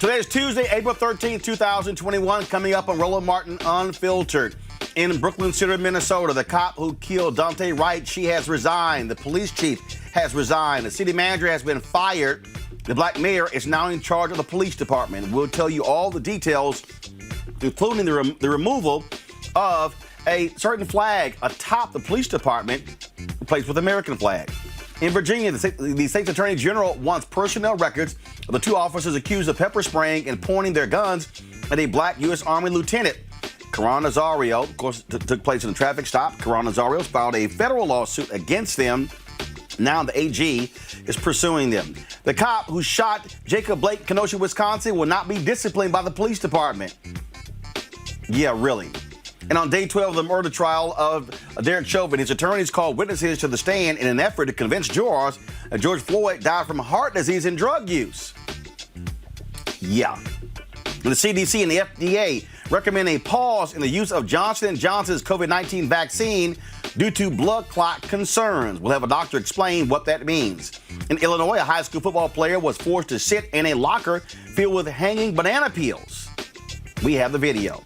Today is Tuesday, April 13th, 2021. Coming up on Roland Martin Unfiltered. In Brooklyn Center, Minnesota, the cop who killed Daunte Wright, she has resigned. The police chief has resigned. The city manager has been fired. The black mayor is now in charge of the police department. We'll tell you all the details, including the removal of a certain flag atop the police department replaced with the American flag. In Virginia, the state's attorney general wants personnel records of the two officers accused of pepper spraying and pointing their guns at a black U.S. Army lieutenant. Caron Nazario, of course, took place in a traffic stop. Caron Nazario filed a federal lawsuit against them. Now the AG is pursuing them. The cop who shot Jacob Blake in Kenosha, Wisconsin, will not be disciplined by the police department. Yeah, really. And on day 12 of the murder trial of Derek Chauvin, his attorneys called witnesses to the stand in an effort to convince jurors that George Floyd died from heart disease and drug use. Yeah. The CDC and the FDA recommend a pause in the use of Johnson & Johnson's COVID-19 vaccine due to blood clot concerns. We'll have a doctor explain what that means. In Illinois, a high school football player was forced to sit in a locker filled with hanging banana peels. We have the video.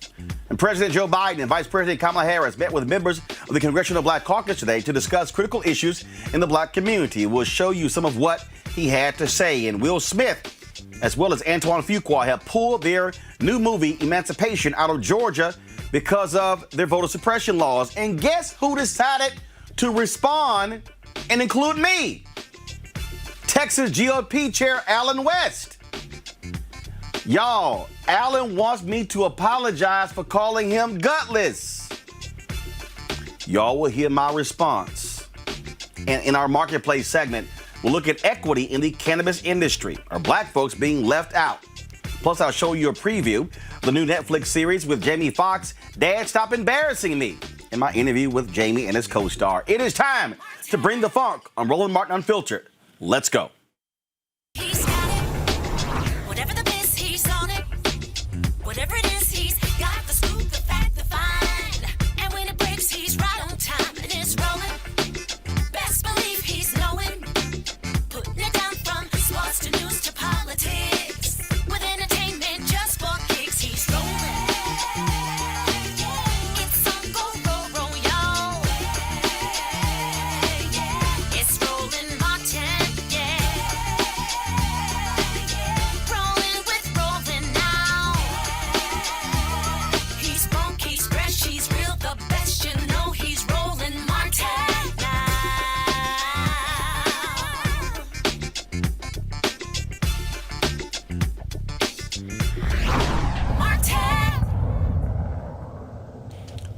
And President Joe Biden and Vice President Kamala Harris met with members of the Congressional Black Caucus today to discuss critical issues in the black community. We'll show you some of what he had to say. And Will Smith, as well as Antoine Fuqua, have pulled their new movie, Emancipation, out of Georgia because of their voter suppression laws. And guess who decided to respond and include me? Texas GOP Chair Allen West. Y'all, Allen wants me to apologize for calling him gutless. Y'all will hear my response. And in our marketplace segment, we'll look at equity in the cannabis industry. Are black folks being left out? Plus, I'll show you a preview of the new Netflix series with Jamie Foxx, Dad, Stop Embarrassing Me, in my interview with Jamie and his co-star. It is time to bring the funk on Roland Martin Unfiltered. Let's go. He's got it. Whatever the biz, he's on it. Whatever it is, he's got the scoop, the fact, the find. And when it breaks, he's right on time and it's rolling. Best believe he's knowing. Putting it down from sports to news to politics. With entertainment just for kicks, he's rolling. It's on go, y'all. It's Roland Martin, rolling with Roland now. He's funk, he's fresh, he's real, the best, you know he's Roland Martin now. Martin.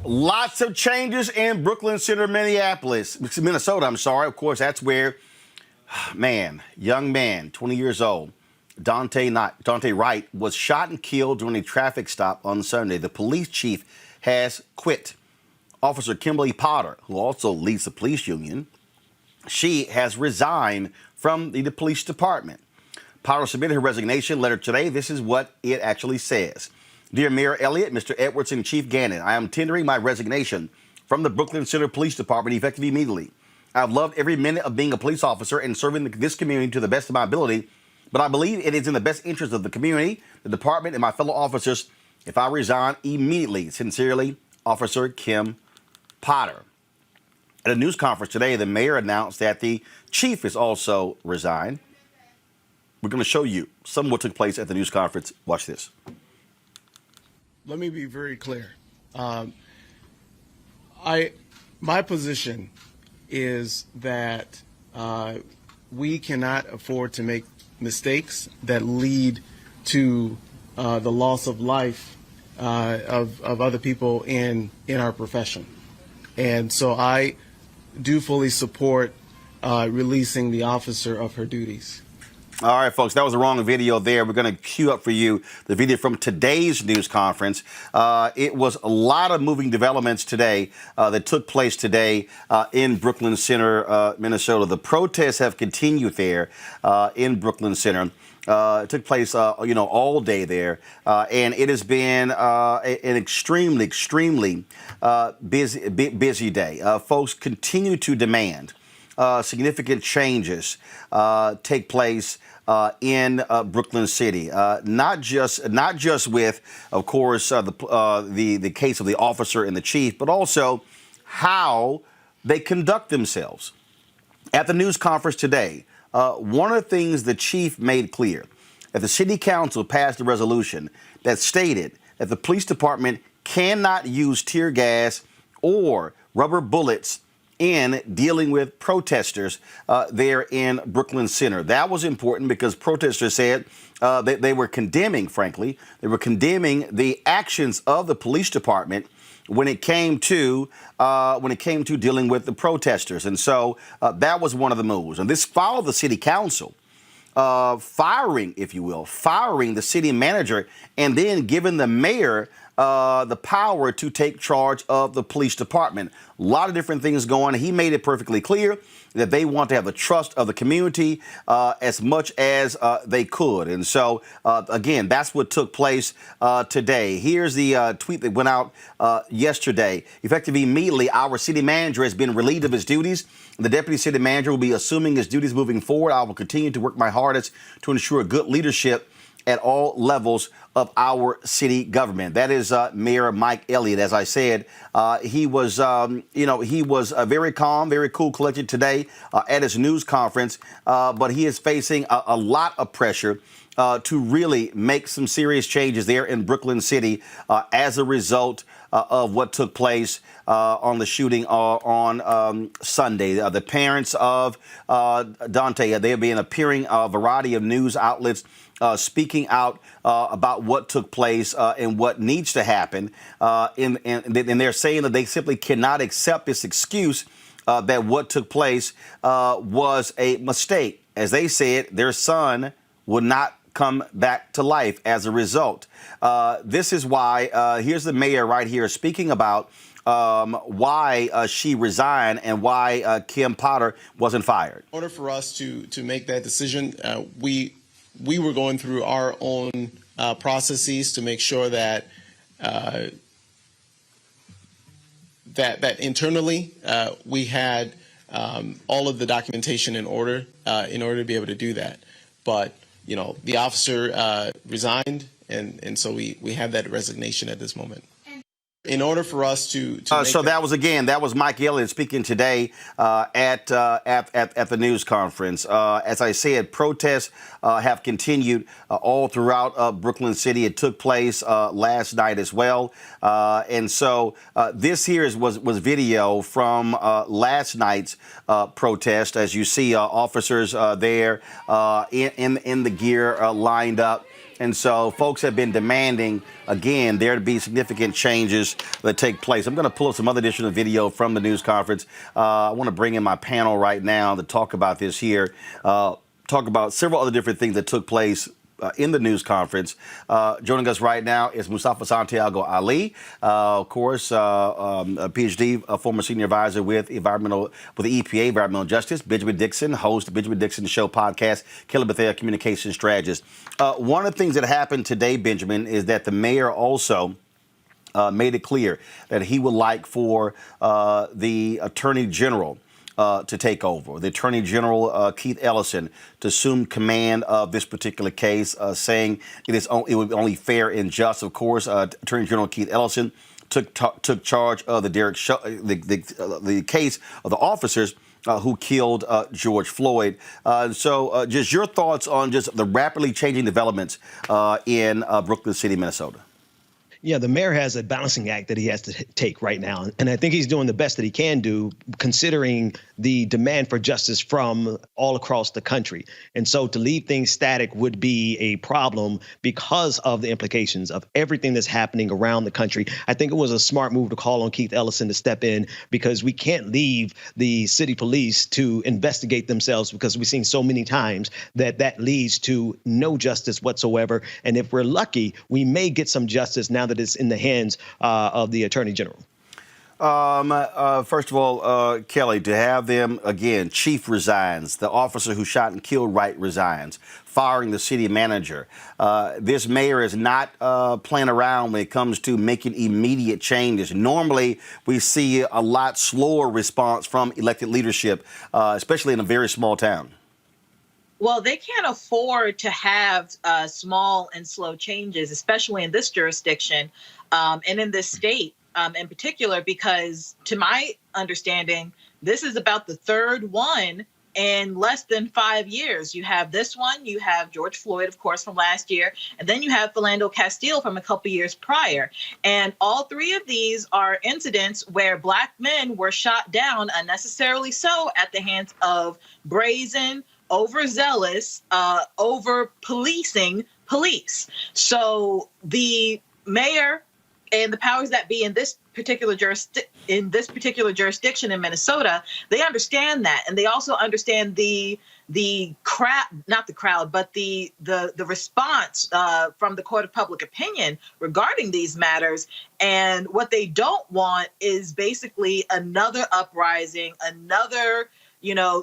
Lots of changes in Brooklyn Center, Minnesota. Of course, that's where, young man, 20 years old, Daunte Wright, was shot and killed during a traffic stop on Sunday. The police chief has quit. Officer Kimberly Potter, who also leads the police union, she has resigned from the police department. Potter submitted her resignation letter today. This is what it actually says. Dear Mayor Elliott, Mr. Edwards, and Chief Gannon, I am tendering my resignation from the Brooklyn Center Police Department effective immediately. I've loved every minute of being a police officer and serving this community to the best of my ability, but I believe it is in the best interest of the community, the department, and my fellow officers if I resign immediately. Sincerely, Officer Kim Potter. At a news conference today, the mayor announced that the chief is also resigned. We're going to show you some of what took place at the news conference. Watch this. Let me be very clear. My position is that we cannot afford to make mistakes that lead to the loss of life of other people in our profession. And so I do fully support releasing the officer of her duties. All right, folks, that was the wrong video there. We're going to queue up for you the video from today's news conference. It was a lot of moving developments today that took place today in Brooklyn Center, Minnesota. The protests have continued there in Brooklyn Center. It took place, all day there, and it has been an extremely busy day. Folks continue to demand significant changes take place in Brooklyn City, not just with, of course, the case of the officer and the chief, but also how they conduct themselves. At the news conference today, one of the things the chief made clear that the city council passed a resolution that stated that the police department cannot use tear gas or rubber bullets in dealing with protesters there in Brooklyn Center. That was important because protesters said they were condemning, frankly, they were condemning the actions of the police department when it came to dealing with the protesters. And so that was one of the moves. And this followed the city council firing, if you will, firing the city manager and then giving the mayor the power to take charge of the police department. A lot of different things going on. He made it perfectly clear that they want to have the trust of the community as much as they could. And so, again, that's what took place today. Here's the tweet that went out yesterday. Effective immediately, our city manager has been relieved of his duties. The deputy city manager will be assuming his duties moving forward. I will continue to work my hardest to ensure good leadership at all levels of our city government. That is Mayor Mike Elliott. As I said, he was very calm, very cool, collected today at his news conference, but he is facing a lot of pressure to really make some serious changes there in Brooklyn City as a result of what took place on the shooting on Sunday. The parents of Daunte, they have been appearing a variety of news outlets speaking out about what took place and what needs to happen. And they're saying that they simply cannot accept this excuse that what took place was a mistake. As they said, their son would not come back to life as a result. This is why, here's the mayor right here speaking about why she resigned and why Kim Potter wasn't fired. In order for us to make that decision, we were going through our own processes to make sure that that internally we had all of the documentation in order to be able to do that. But you know, the officer resigned, and so we have that resignation at this moment. In order for us to so that was Mike Elliott speaking today at the news conference. As I said, protests have continued all throughout Brooklyn City. It took place last night as well, and so this here was video from last night's protest. As you see, officers there in the gear lined up. And so folks have been demanding, again, there to be significant changes that take place. I'm going to pull up some other additional video from the news conference. I want to bring in my panel right now to talk about this here, talk about several other different things that took place in the news conference. Joining us right now is Mustafa Santiago Ali, of course, a PhD, a former senior advisor with the EPA, Environmental Justice. Benjamin Dixon, host of Benjamin Dixon Show podcast, Killer Bethea communication strategist. One of the things that happened today, Benjamin, is that the mayor also made it clear that he would like for the Attorney General to take over. The Attorney General, Keith Ellison, to assume command of this particular case, saying it would be only fair and just. Of course, Attorney General Keith Ellison took charge of the case of the officers who killed George Floyd. So just your thoughts on just the rapidly changing developments in Brooklyn City, Minnesota. Yeah, the mayor has a balancing act that he has to take right now. And I think he's doing the best that he can do, considering the demand for justice from all across the country. And so to leave things static would be a problem because of the implications of everything that's happening around the country. I think it was a smart move to call on Keith Ellison to step in, because we can't leave the city police to investigate themselves, because we've seen so many times that leads to no justice whatsoever. And if we're lucky, we may get some justice now that it's in the hands of the Attorney General. First of all, Kelly, to have them, again, chief resigns, the officer who shot and killed Wright resigns, firing the city manager. This mayor is not playing around when it comes to making immediate changes. Normally, we see a lot slower response from elected leadership, especially in a very small town. Well, they can't afford to have small and slow changes, especially in this jurisdiction and in this state. In particular, because to my understanding, this is about the third one in less than 5 years. You have this one, you have George Floyd, of course, from last year, and then you have Philando Castile from a couple years prior. And all three of these are incidents where Black men were shot down, unnecessarily so, at the hands of brazen, overzealous, over policing police. So the mayor and the powers that be in this particular jurisdiction in Minnesota, they understand that, and they also understand the crowd, not the crowd, but the response from the court of public opinion regarding these matters. And what they don't want is basically another uprising, another,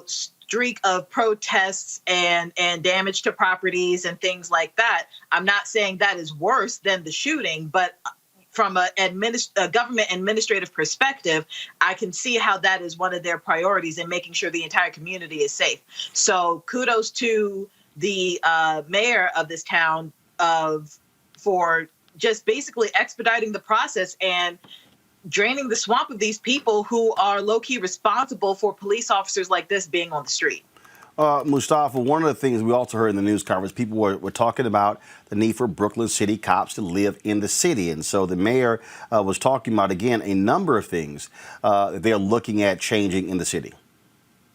streak of protests and damage to properties and things like that. I'm not saying that is worse than the shooting, but from a government administrative perspective, I can see how that is one of their priorities in making sure the entire community is safe. So kudos to the mayor of this town for just basically expediting the process and draining the swamp of these people who are low-key responsible for police officers like this being on the street. Mustafa, one of the things we also heard in the news conference, people were talking about the need for Brooklyn City cops to live in the city. And so the mayor was talking about, again, a number of things they're looking at changing in the city.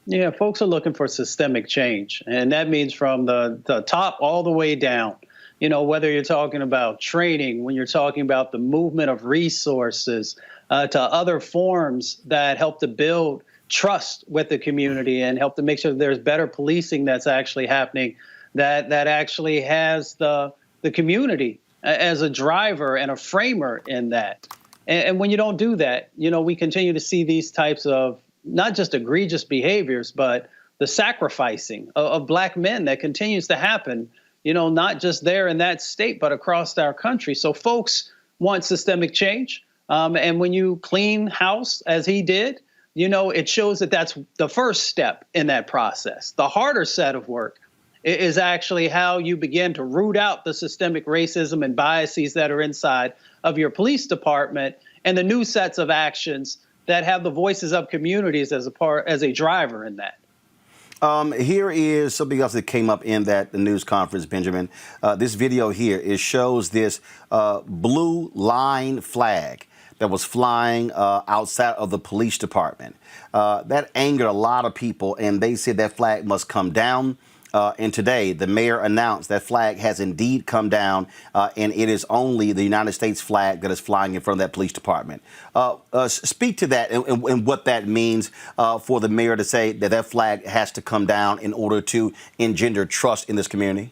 Yeah, folks are looking for systemic change. And that means from the top all the way down. Whether you're talking about training, when you're talking about the movement of resources to other forms that help to build trust with the community and help to make sure that there's better policing that's actually happening, that actually has the community as a driver and a framer in that. And when you don't do that, we continue to see these types of not just egregious behaviors, but the sacrificing of Black men that continues to happen, not just there in that state, but across our country. So folks want systemic change. And when you clean house, as he did, it shows that that's the first step in that process. The harder set of work is actually how you begin to root out the systemic racism and biases that are inside of your police department and the new sets of actions that have the voices of communities as a driver in that. Here is something else that came up in the news conference, Benjamin. This video here, it shows this blue line flag that was flying outside of the police department. That angered a lot of people, and they said that flag must come down. And today, the mayor announced that flag has indeed come down, and it is only the United States flag that is flying in front of that police department. Speak to that and what that means for the mayor to say that that flag has to come down in order to engender trust in this community.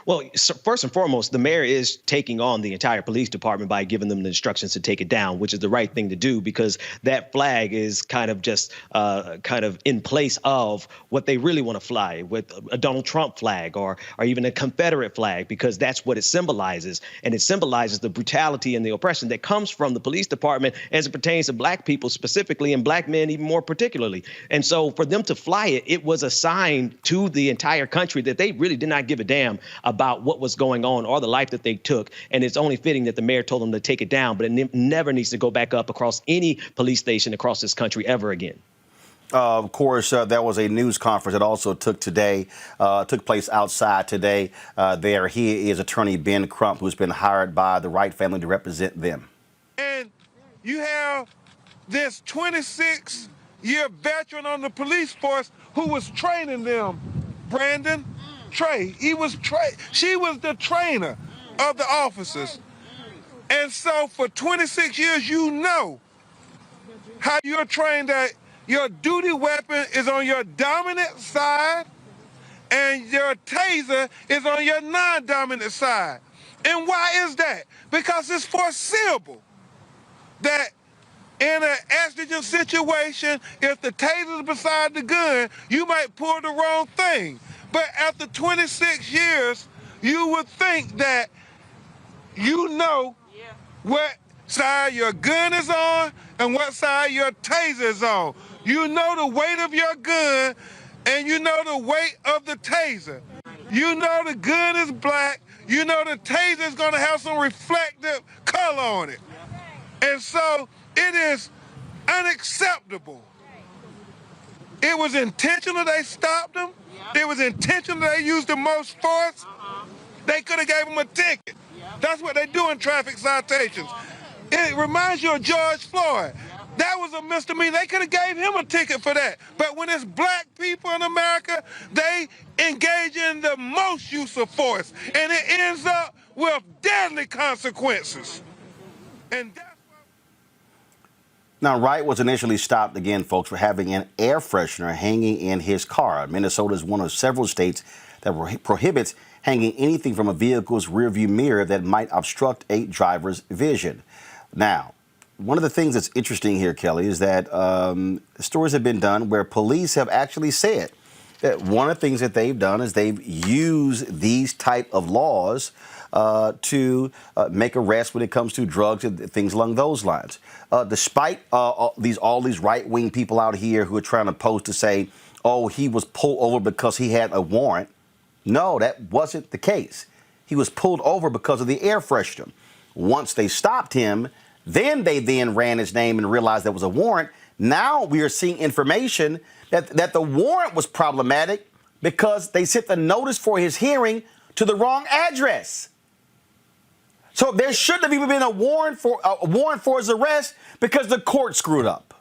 Well, so first and foremost, the mayor is taking on the entire police department by giving them the instructions to take it down, which is the right thing to do, because that flag is kind of just kind of in place of what they really want to fly, with a Donald Trump flag or even a Confederate flag, because that's what it symbolizes. And it symbolizes the brutality and the oppression that comes from the police department as it pertains to Black people specifically, and Black men even more particularly. And so for them to fly it, it was a sign to the entire country that they really did not give a damn about what was going on or the life that they took. And it's only fitting that the mayor told them to take it down, but it never needs to go back up across any police station across this country ever again. Of course, there was a news conference that also took place outside today. Here is attorney Ben Crump, who's been hired by the Wright family to represent them. And you have this 26-year veteran on the police force who was training them, Brandon. Trey. She was the trainer of the officers. And so for 26 years, you know how you're trained that your duty weapon is on your dominant side and your taser is on your non-dominant side. And why is that? Because it's foreseeable that in an exigent situation, if the taser's beside the gun, you might pull the wrong thing. But after 26 years, you would think that you know what side your gun is on and what side your taser is on. You know the weight of your gun and you know the weight of the taser. You know the gun is black. You know the taser is going to have some reflective color on it. And so it is unacceptable. It was intentional they stopped them. It was intentional they used the most force. They could have gave him a ticket. That's what they do in traffic citations. It reminds you of George Floyd. That was a misdemeanor. They could have gave him a ticket for that. But when it's black people in America, they engage in the most use of force. And it ends up with deadly consequences. And that's Now, Wright was initially stopped again, folks, for having an air freshener hanging in his car. Minnesota is one of several states that prohibits hanging anything from a vehicle's rearview mirror that might obstruct a driver's vision. Now, one of the things that's interesting here, Kelly, is that stories have been done where police have actually said that one of the things that they've done is they've used these type of laws to make arrests when it comes to drugs and things along those lines. Despite all these right-wing people out here who are trying to post to say, oh, he was pulled over because he had a warrant. No, that wasn't the case. He was pulled over because of the air freshener. Once they stopped him, they ran his name and realized there was a warrant. Now we are seeing information that the warrant was problematic because they sent the notice for his hearing to the wrong address. So there shouldn't have even been a warrant for his arrest because the court screwed up.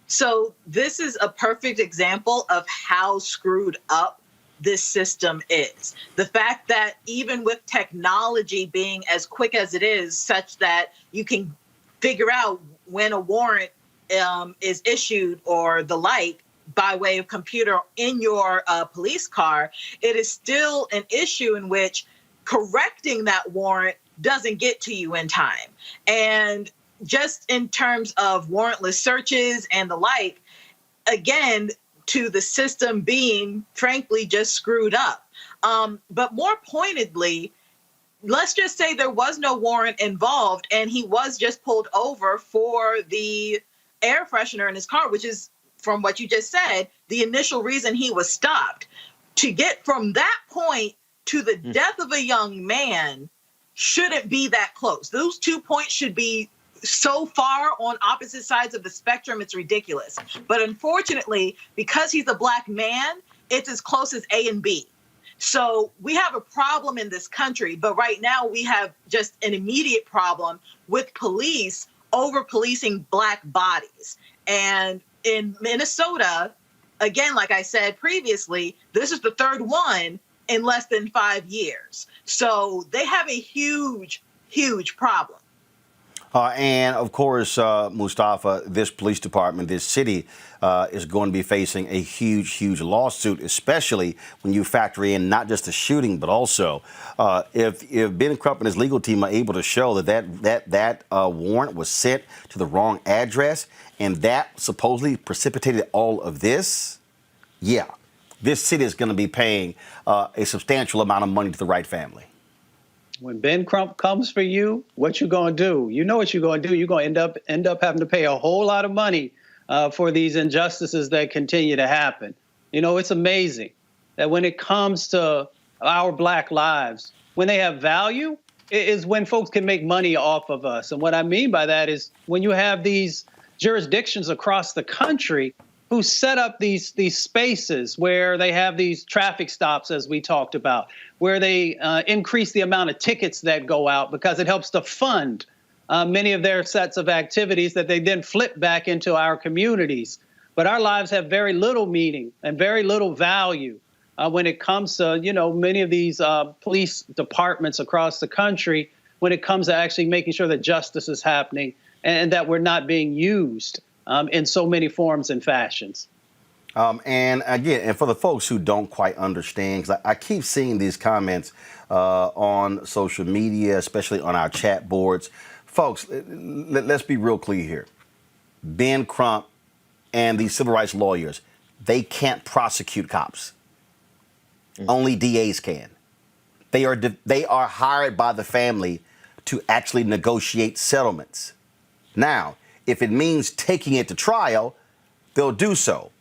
So this is a perfect example of how screwed up this system is. The fact that even with technology being as quick as it is, such that you can figure out when a warrant is issued or the like by way of computer in your police car, it is still an issue in which correcting that warrant doesn't get to you in time. And just in terms of warrantless searches and the like, again, to the system being, frankly, just screwed up. But more pointedly, let's just say there was no warrant involved and he was just pulled over for the air freshener in his car, which is, from what you just said, the initial reason he was stopped. To get from that point to the death of a young man shouldn't be that close. Those 2 points should be so far on opposite sides of the spectrum, it's ridiculous. But unfortunately, because he's a black man, it's as close as A and B. So we have a problem in this country, but right now we have just an immediate problem with police over-policing black bodies. And in Minnesota, again, like I said previously, this is the third one in less than 5 years. So they have a huge, huge problem. And of course, Mustafa, this police department, this city is going to be facing a huge, huge lawsuit, especially when you factor in not just the shooting, but also if Ben Crump and his legal team are able to show that warrant was sent to the wrong address and that supposedly precipitated all of this. Yeah, this city is going to be paying a substantial amount of money to the Wright family. When Ben Crump comes for you, what you gonna do? You know what you're gonna do. You're gonna end up having to pay a whole lot of money for these injustices that continue to happen. You know, it's amazing that when it comes to our black lives, when they have value, is when folks can make money off of us. And what I mean by that is when you have these jurisdictions across the country who set up these spaces where they have these traffic stops, as we talked about, where they increase the amount of tickets that go out because it helps to fund many of their sets of activities that they then flip back into our communities. But our lives have very little meaning and very little value when it comes to, you know, many of these police departments across the country, when it comes to actually making sure that justice is happening and that we're not being used in so many forms and fashions. And again, and for the folks who don't quite understand, because I keep seeing these comments on social media, especially on our chat boards. Folks, let's be real clear here. Ben Crump and these civil rights lawyers, they can't prosecute cops. Only DAs can. They are hired by the family to actually negotiate settlements. Now, if it means taking it to trial, they'll do so.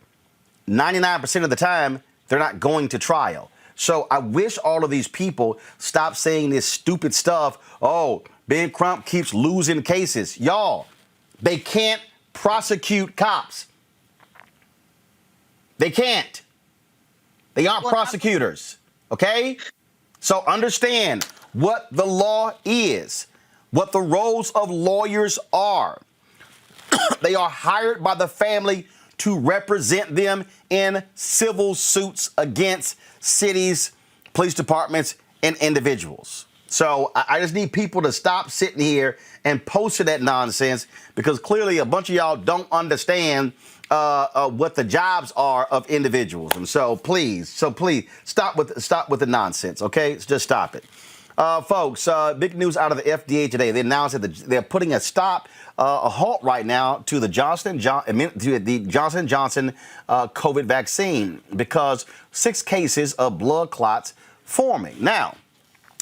99% of the time, they're not going to trial. So I wish all of these people stop saying this stupid stuff. Oh, Ben Crump keeps losing cases. Y'all, they can't prosecute cops. They can't. They aren't prosecutors, okay? So understand what the law is, what the roles of lawyers are. They are hired by the family to represent them in civil suits against cities, police departments, and individuals. So I just need people to stop sitting here and posting that nonsense, because clearly a bunch of y'all don't understand what the jobs are of individuals. And so please stop with the nonsense, okay? Just stop it. Folks, big news out of the FDA today. They announced that they're putting a halt right now to the Johnson & Johnson COVID vaccine because 6 cases of blood clots forming. Now,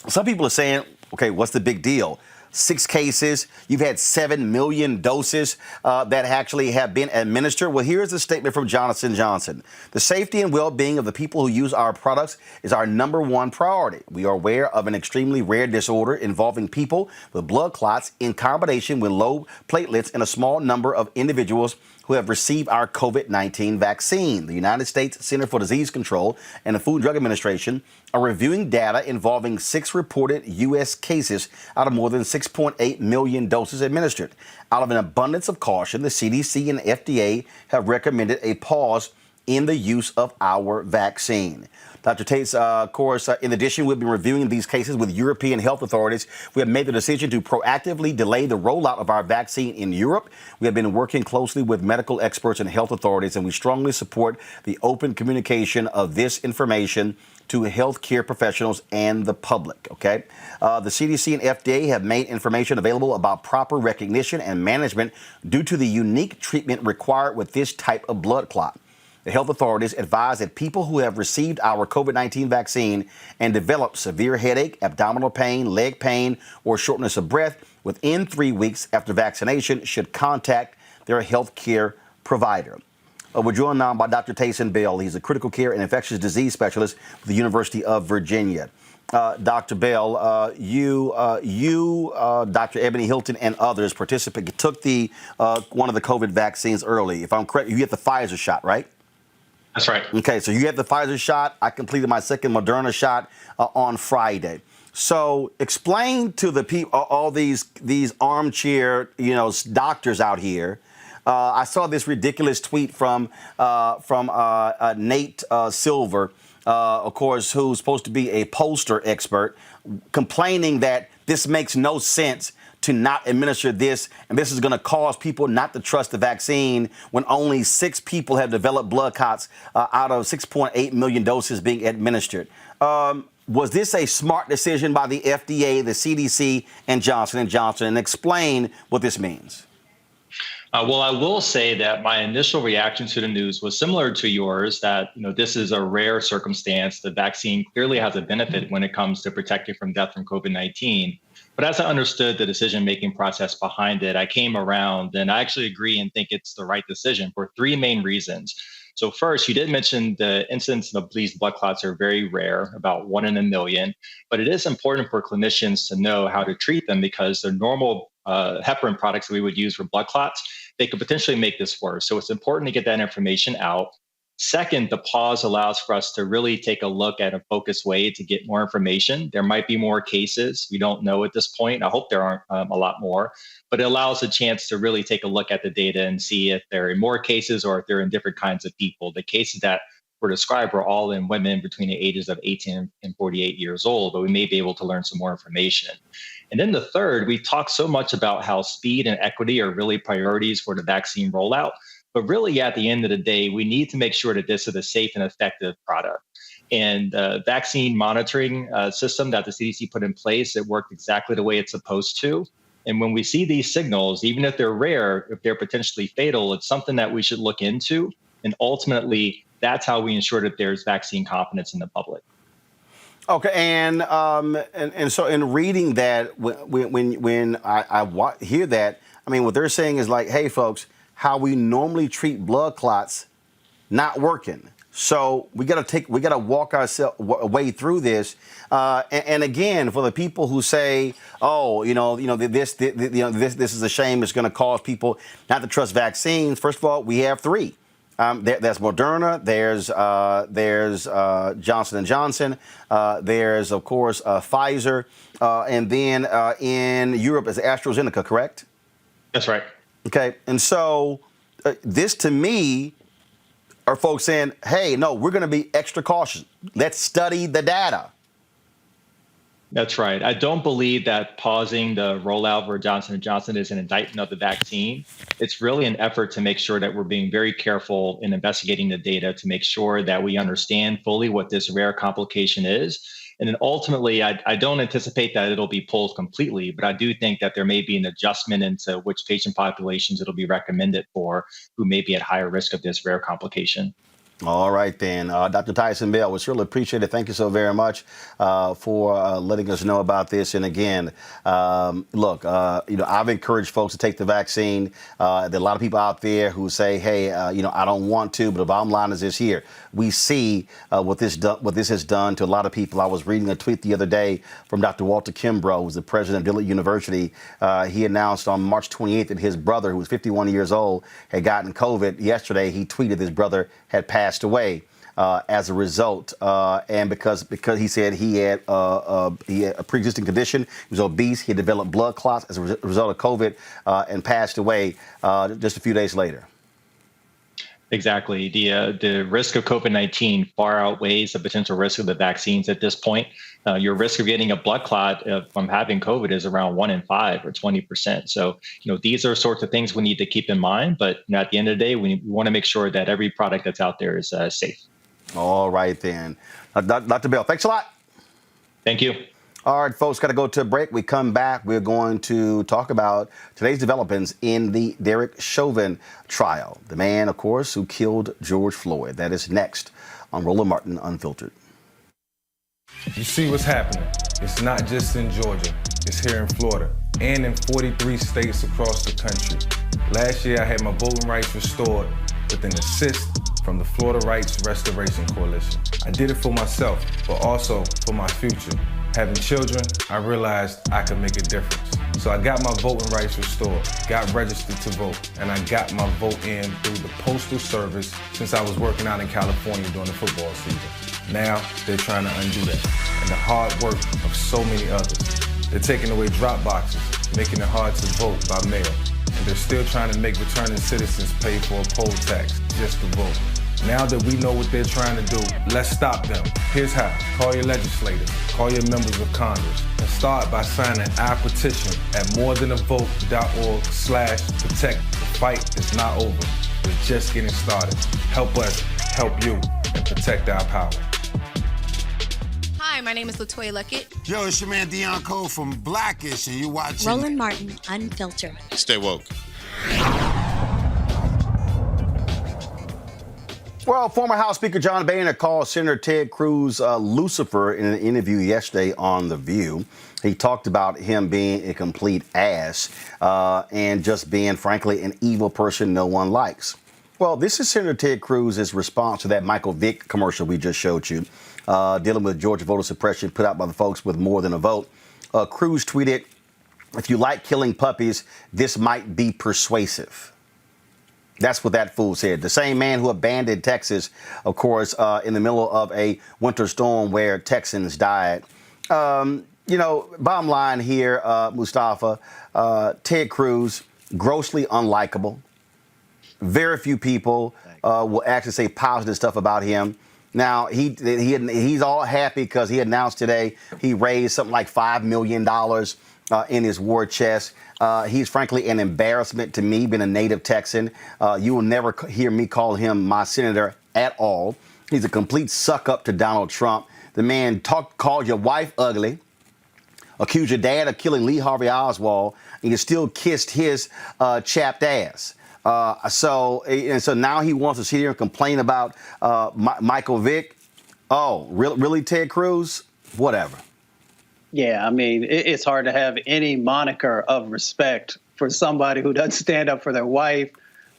some people are saying, okay, what's the big deal? 6 cases. You've had 7 million doses that actually have been administered. Well, here's a statement from Johnson & Johnson. The safety and well-being of the people who use our products is our #1 priority. We are aware of an extremely rare disorder involving people with blood clots in combination with low platelets in a small number of individuals who have received our COVID-19 vaccine. The United States Center for Disease Control and the Food and Drug Administration are reviewing data involving 6 reported U.S. cases out of more than 6.8 million doses administered. Out of an abundance of caution, the CDC and FDA have recommended a pause in the use of our vaccine. Dr. Tate, of course, in addition, we've been reviewing these cases with European health authorities. We have made the decision to proactively delay the rollout of our vaccine in Europe. We have been working closely with medical experts and health authorities, and we strongly support the open communication of this information to healthcare professionals and the public, okay? The CDC and FDA have made information available about proper recognition and management due to the unique treatment required with this type of blood clot. The health authorities advise that people who have received our COVID-19 vaccine and develop severe headache, abdominal pain, leg pain, or shortness of breath within 3 weeks after vaccination should contact their health care provider. We're joined now by Dr. Tayson Bell. He's a critical care and infectious disease specialist with the University of Virginia. Dr. Bell, you, Dr. Ebony Hilton, and others took one of the COVID vaccines early. If I'm correct, you get the Pfizer shot, right? That's right. Okay, so you had the Pfizer shot. I completed my second Moderna shot on Friday. So explain to the people, all these armchair, doctors out here. I saw this ridiculous tweet from Nate Silver, of course, who's supposed to be a pollster expert, complaining that this makes no sense to not administer this, and this is going to cause people not to trust the vaccine when only 6 people have developed blood clots out of 6.8 million doses being administered. Was this a smart decision by the FDA, the CDC, and Johnson & Johnson? And explain what this means. Well, I will say that my initial reaction to the news was similar to yours, that this is a rare circumstance. The vaccine clearly has a benefit when it comes to protecting from death from COVID-19. But as I understood the decision-making process behind it, I came around and I actually agree and think it's the right decision for 3 main reasons. So first, you did mention the incidence of these blood clots are very rare, about 1 in a million. But it is important for clinicians to know how to treat them, because the normal heparin products that we would use for blood clots, they could potentially make this worse. So it's important to get that information out. Second, the pause allows for us to really take a look at a focused way to get more information. There might be more cases. We don't know at this point. I hope there aren't a lot more, but it allows a chance to really take a look at the data and see if they're in more cases or if they're in different kinds of people. The cases that were described were all in women between the ages of 18 and 48 years old, but we may be able to learn some more information. And then the third, we talk so much about how speed and equity are really priorities for the vaccine rollout. But really, at the end of the day, we need to make sure that this is a safe and effective product. And the vaccine monitoring system that the CDC put in place, it worked exactly the way it's supposed to. And when we see these signals, even if they're rare, if they're potentially fatal, it's something that we should look into. And ultimately, that's how we ensure that there's vaccine confidence in the public. Okay, and so in reading that, when I hear that, I mean, what they're saying is like, hey, folks, how we normally treat blood clots, not working. So we got to walk ourselves way through this. And again, for the people who say, oh, this is a shame, it's going to cause people not to trust vaccines. First of all, we have three. That's Moderna. There's Johnson & Johnson. There's, of course, Pfizer. And then in Europe is AstraZeneca, correct? That's right. Okay. And so this, to me, are folks saying, hey, no, we're going to be extra cautious. Let's study the data. That's right. I don't believe that pausing the rollout for Johnson & Johnson is an indictment of the vaccine. It's really an effort to make sure that we're being very careful in investigating the data to make sure that we understand fully what this rare complication is. And then ultimately, I don't anticipate that it'll be pulled completely, but I do think that there may be an adjustment into which patient populations it'll be recommended for who may be at higher risk of this rare complication. All right, then. Dr. Tyson Bell, we surely appreciate it. Thank you so very much for letting us know about this. And again, look, I've encouraged folks to take the vaccine. There are a lot of people out there who say, hey, I don't want to. But the bottom line is this here. We see what this has done to a lot of people. I was reading a tweet the other day from Dr. Walter Kimbrough, who's the president of Dillard University. He announced on March 28th that his brother, who was 51 years old, had gotten COVID. Yesterday, he tweeted his brother had passed away as a result, and because he said he had a pre-existing condition, he was obese, he had developed blood clots as a result of COVID, and passed away just a few days later. Exactly. The risk of COVID-19 far outweighs the potential risk of the vaccines at this point. Your risk of getting a blood clot from having COVID is around 1 in 5 or 20%. So, these are sorts of things we need to keep in mind. But at the end of the day, we want to make sure that every product that's out there is safe. All right, then. Dr. Bell, thanks a lot. Thank you. All right, folks, got to go to a break. We come back. We're going to talk about today's developments in the Derek Chauvin trial. The man, of course, who killed George Floyd. That is next on Roland Martin Unfiltered. You see what's happening. It's not just in Georgia. It's here in Florida and in 43 states across the country. Last year, I had my voting rights restored with an assist from the Florida Rights Restoration Coalition. I did it for myself, but also for my future. Having children, I realized I could make a difference. So I got my voting rights restored, got registered to vote, and I got my vote in through the Postal Service since I was working out in California during the football season. Now, they're trying to undo that, and the hard work of so many others. They're taking away drop boxes, making it hard to vote by mail, and they're still trying to make returning citizens pay for a poll tax just to vote. Now that we know what they're trying to do, let's stop them. Here's how. Call your legislators, call your members of Congress, and start by signing our petition at morethanavote.org/protect. The fight is not over. We're just getting started. Help us help you and protect our power. Hi, my name is LaToya Luckett. Yo, it's your man Dion Cole from Blackish, and you're watching Roland Martin Unfiltered. Stay woke. Well, former House Speaker John Boehner called Senator Ted Cruz Lucifer in an interview yesterday on The View. He talked about him being a complete ass and just being, frankly, an evil person no one likes. Well, this is Senator Ted Cruz's response to that Michael Vick commercial we just showed you, dealing with Georgia voter suppression put out by the folks with More Than a Vote. Cruz tweeted, "If you like killing puppies, this might be persuasive." That's what that fool said. The same man who abandoned Texas, of course, in the middle of a winter storm where Texans died. Bottom line here, Mustafa, Ted Cruz, grossly unlikable. Very few people will actually say positive stuff about him. Now, he's all happy because he announced today he raised something like $5 million in his war chest. He's frankly an embarrassment to me, being a native Texan. You will never hear me call him my senator at all. He's a complete suck up to Donald Trump. The man called your wife ugly, accused your dad of killing Lee Harvey Oswald, and you still kissed his chapped ass. So now he wants to sit here and complain about Michael Vick. Oh, really, Ted Cruz? Whatever. Yeah, I mean, it's hard to have any moniker of respect for somebody who doesn't stand up for their wife,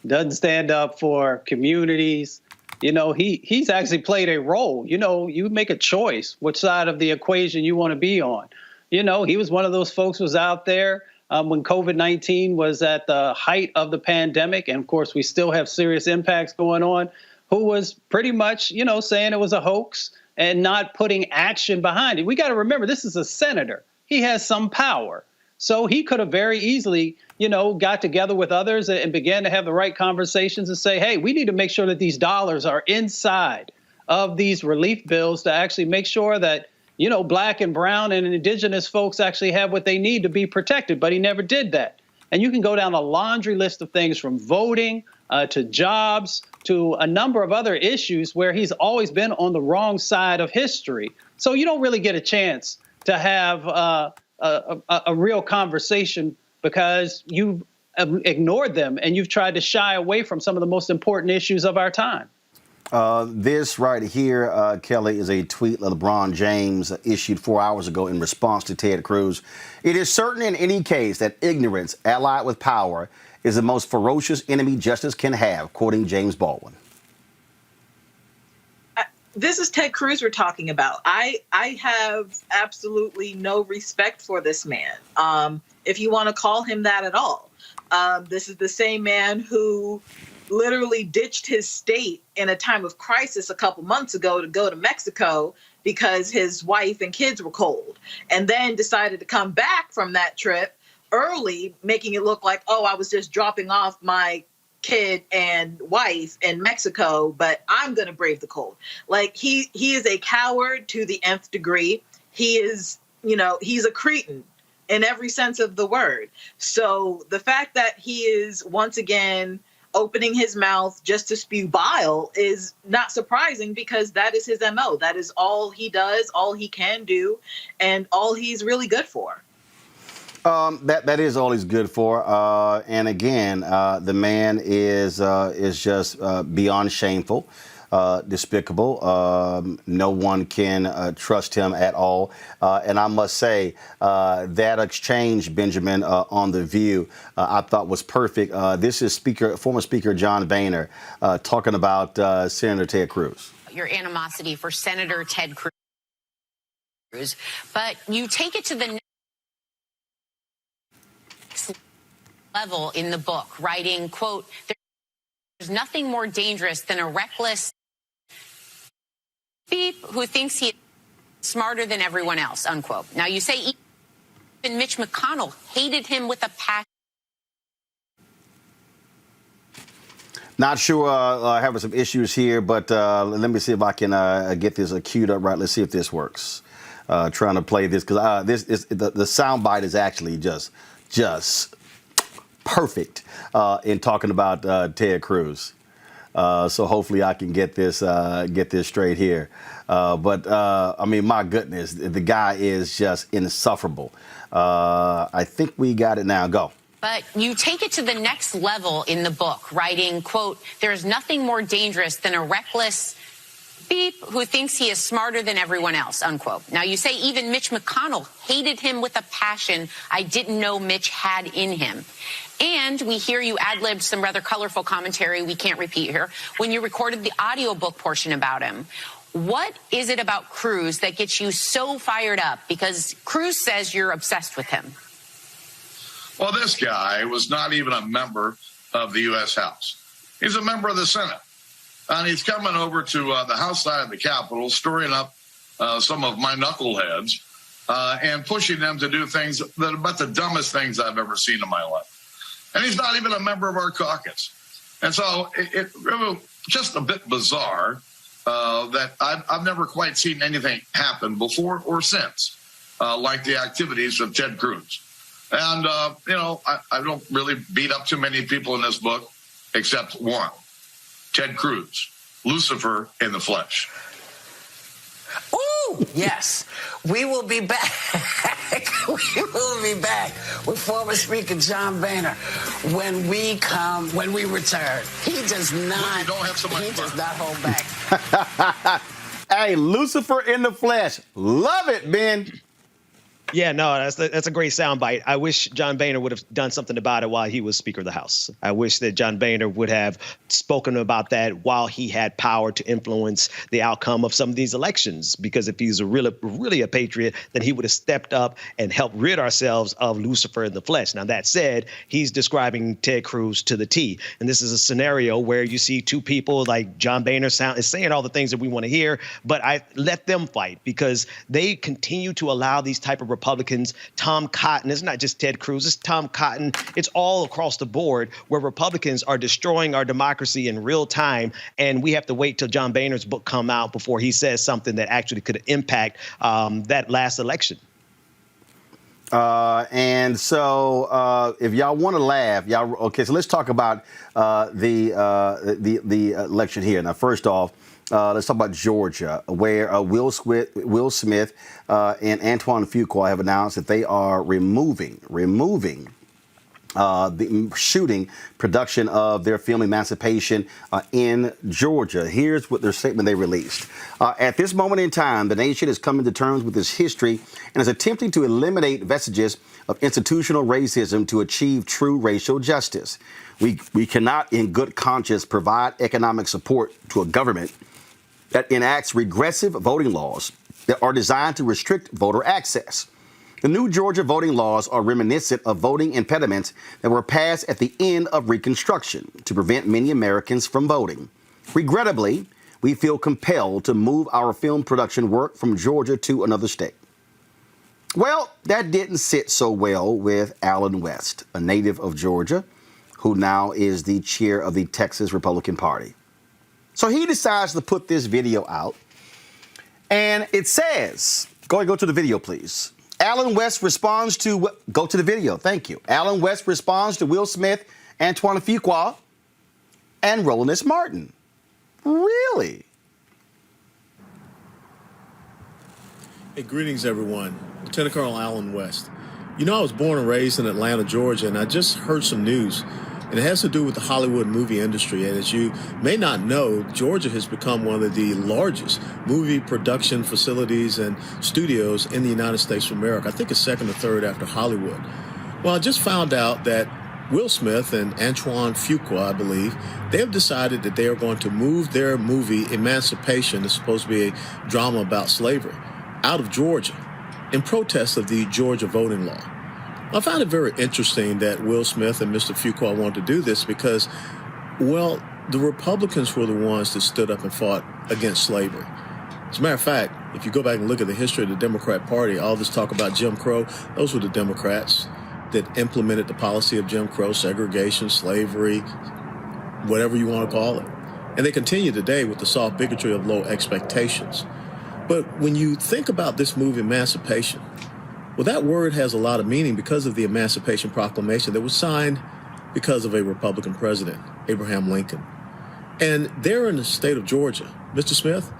doesn't stand up for communities. You know, he's actually played a role. You know, you make a choice which side of the equation you want to be on. You know, he was one of those folks who was out there when COVID-19 was at the height of the pandemic. And of course, we still have serious impacts going on, who was pretty much, you know, saying it was a hoax and not putting action behind it. We got to remember, this is a senator. He has some power. So he could have very easily, you know, got together with others and began to have the right conversations and say, hey, we need to make sure that these dollars are inside of these relief bills to actually make sure that, you know, black and brown and indigenous folks actually have what they need to be protected. But he never did that. And you can go down a laundry list of things from voting to jobs to a number of other issues where he's always been on the wrong side of history. So you don't really get a chance to have a real conversation because you've ignored them and you've tried to shy away from some of the most important issues of our time. This right here, Kelly, is a tweet LeBron James issued 4 hours ago in response to Ted Cruz. It is certain in any case that ignorance allied with power is the most ferocious enemy justice can have, quoting James Baldwin. This is Ted Cruz we're talking about. I have absolutely no respect for this man, if you want to call him that at all. This is the same man who literally ditched his state in a time of crisis a couple months ago to go to Mexico because his wife and kids were cold, and then decided to come back from that trip early, making it look like, oh, I was just dropping off my kid and wife in Mexico, but I'm going to brave the cold. Like he is a coward to the nth degree. He is, you know, he's a cretin in every sense of the word. So the fact that he is once again opening his mouth just to spew bile is not surprising because that is his MO. That is all he does, all he can do, and all he's really good for. That is all he's good for. And again, the man is just beyond shameful, despicable. No one can trust him at all. And I must say that exchange, Benjamin, on The View, I thought was perfect. This is former Speaker John Boehner talking about Senator Ted Cruz. Your animosity for Senator Ted Cruz, but you take it to the next level in the book, writing, quote, "There's nothing more dangerous than a reckless beep who thinks he is smarter than everyone else," unquote. Now, you say even Mitch McConnell hated him with a passion. Not sure, having some issues here, but let me see if I can get this queued up right. Let's see if this works. Trying to play this because the soundbite is actually just perfect in talking about Ted Cruz. So hopefully I can get this straight here. But I mean, my goodness, the guy is just insufferable. I think we got it now. Go. But you take it to the next level in the book, writing, quote, "There's nothing more dangerous than a reckless beep who thinks he is smarter than everyone else," unquote. Now, you say even Mitch McConnell hated him with a passion I didn't know Mitch had in him. And we hear you ad-libbed some rather colorful commentary we can't repeat here when you recorded the audiobook portion about him. What is it about Cruz that gets you so fired up? Because Cruz says you're obsessed with him. Well, this guy was not even a member of the U.S. House. He's a member of the Senate. And he's coming over to the House side of the Capitol, storing up some of my knuckleheads and pushing them to do things that are about the dumbest things I've ever seen in my life. And he's not even a member of our caucus. And so it was just a bit bizarre that I've never quite seen anything happen before or since, like the activities of Ted Cruz. And, you know, I don't really beat up too many people in this book, except one, Ted Cruz, Lucifer in the flesh. Ooh, Woo! Yes, we will be back. We will be back with former Speaker John Boehner when we return. He does not. He does not hold back. Hey, Lucifer in the flesh. Love it, Ben. Yeah, no, that's a great soundbite. I wish John Boehner would have done something about it while he was Speaker of the House. I wish that John Boehner would have spoken about that while he had power to influence the outcome of some of these elections. Because if he's really a patriot, then he would have stepped up and helped rid ourselves of Lucifer in the flesh. Now, that said, he's describing Ted Cruz to the T. And this is a scenario where you see two people like John Boehner is saying all the things that we want to hear, but I let them fight because they continue to allow these type of Republicans, Tom Cotton, it's not just Ted Cruz, it's Tom Cotton, it's all across the board where Republicans are destroying our democracy in real time, and we have to wait till John Boehner's book come out before he says something that actually could impact that last election. And so if y'all want to laugh, so let's talk about the election here. Now, first off, let's talk about Georgia, where Will Smith and Antoine Fuqua have announced that they are removing the shooting production of their film Emancipation in Georgia. Here's what their statement they released. At this moment in time, the nation is coming to terms with its history and is attempting to eliminate vestiges of institutional racism to achieve true racial justice. We cannot, in good conscience, provide economic support to a government that enacts regressive voting laws that are designed to restrict voter access. The new Georgia voting laws are reminiscent of voting impediments that were passed at the end of Reconstruction to prevent many Americans from voting. Regrettably, we feel compelled to move our film production work from Georgia to another state. Well, that didn't sit so well with Allen West, a native of Georgia, who now is the chair of the Texas Republican Party. So he decides to put this video out, and it says, go to the video, please. Allen West responds to, go to the video, thank you. Allen West responds to Will Smith, Antoine Fuqua, and Roland Martin. Really? Hey, greetings, everyone. Lieutenant Colonel Allen West. You know, I was born and raised in Atlanta, Georgia, and I just heard some news. And it has to do with the Hollywood movie industry. And as you may not know, Georgia has become one of the largest movie production facilities and studios in the United States of America. I think it's second or third after Hollywood. Well, I just found out that Will Smith and Antoine Fuqua, I believe, they have decided that they are going to move their movie Emancipation, it's supposed to be a drama about slavery, out of Georgia in protest of the Georgia voting law. I found it very interesting that Will Smith and Mr. Fuqua wanted to do this because, well, the Republicans were the ones that stood up and fought against slavery. As a matter of fact, if you go back and look at the history of the Democrat Party, all this talk about Jim Crow, those were the Democrats that implemented the policy of Jim Crow, segregation, slavery, whatever you want to call it. And they continue today with the soft bigotry of low expectations. But when you think about this movie, Emancipation, well, that word has a lot of meaning because of the Emancipation Proclamation that was signed because of a Republican president, Abraham Lincoln. And there in the state of Georgia, Mr. Smith,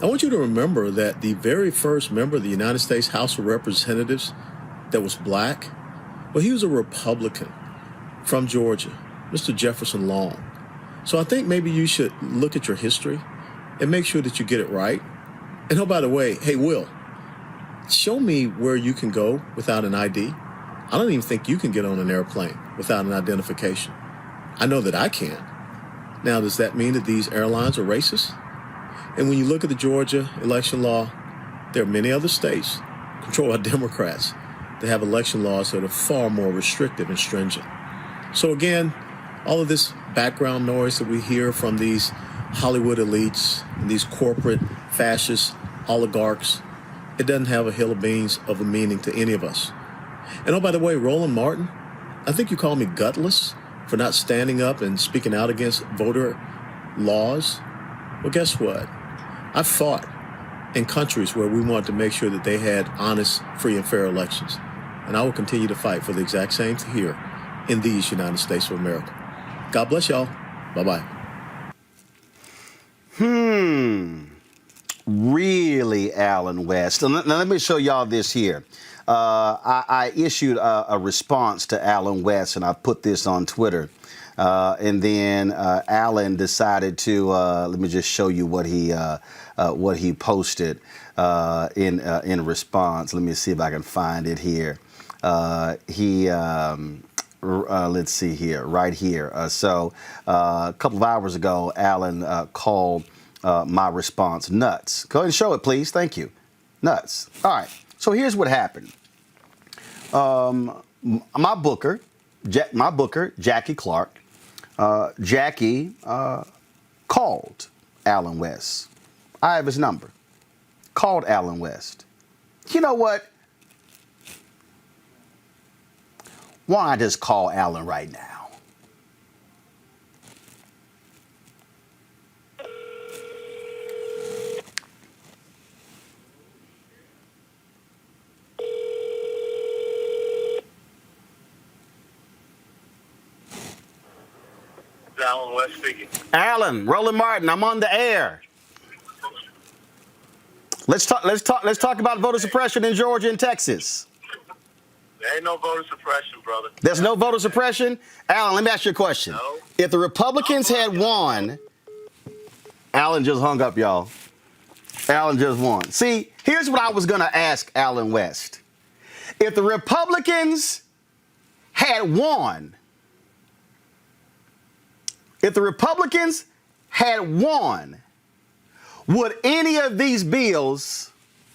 I want you to remember that the very first member of the United States House of Representatives that was black, well, he was a Republican from Georgia, Mr. Jefferson Long. So I think maybe you should look at your history and make sure that you get it right. And oh, by the way, hey, Will, show me where you can go without an ID. I don't even think you can get on an airplane without an identification. I know that I can. Now, does that mean that these airlines are racist? And when you look at the Georgia election law, there are many other states controlled by Democrats that have election laws that are far more restrictive and stringent. So again, all of this background noise that we hear from these Hollywood elites and these corporate fascist oligarchs, it doesn't have a hill of beans of a meaning to any of us. And oh, by the way, Roland Martin, I think you call me gutless for not standing up and speaking out against voter laws. Well, guess what? I fought in countries where we wanted to make sure that they had honest, free, and fair elections. And I will continue to fight for the exact same here in these United States of America. God bless y'all. Bye-bye. really, Alan West. Now, let me show y'all this here. I issued a response to Alan West, and I put this on Twitter. And then Alan decided to, let me just show you what he posted in response. Let me see if I can find it here. Let's see here, right here. So a couple of hours ago, Alan called my response nuts. Go ahead and show it, please. Thank you. Nuts. All right. So here's what happened. My booker, Jackie Clark, Jackie called Alan West. I have his number. Called Alan West. You know what? Why don't I just call Alan right now? Alan West speaking. Alan, Roland Martin, I'm on the air. Let's talk about voter suppression in Georgia and Texas. There ain't no voter suppression, brother. There's no voter suppression? Alan, let me ask you a question. No. If the Republicans had won, Alan just hung up, y'all. Alan just won. See, here's what I was going to ask Alan West. If the Republicans had won, would any of these bills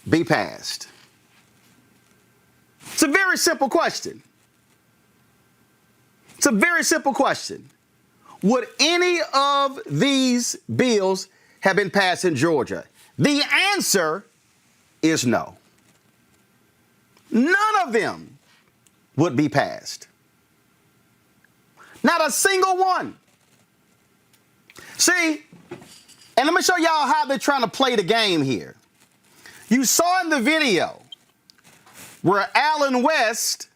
be passed? It's a very simple question. It's a very simple question. Would any of these bills have been passed in Georgia? The answer is no. None of them would be passed. Not a single one. See, and let me show y'all how they're trying to play the game here. You saw in the video where Alan West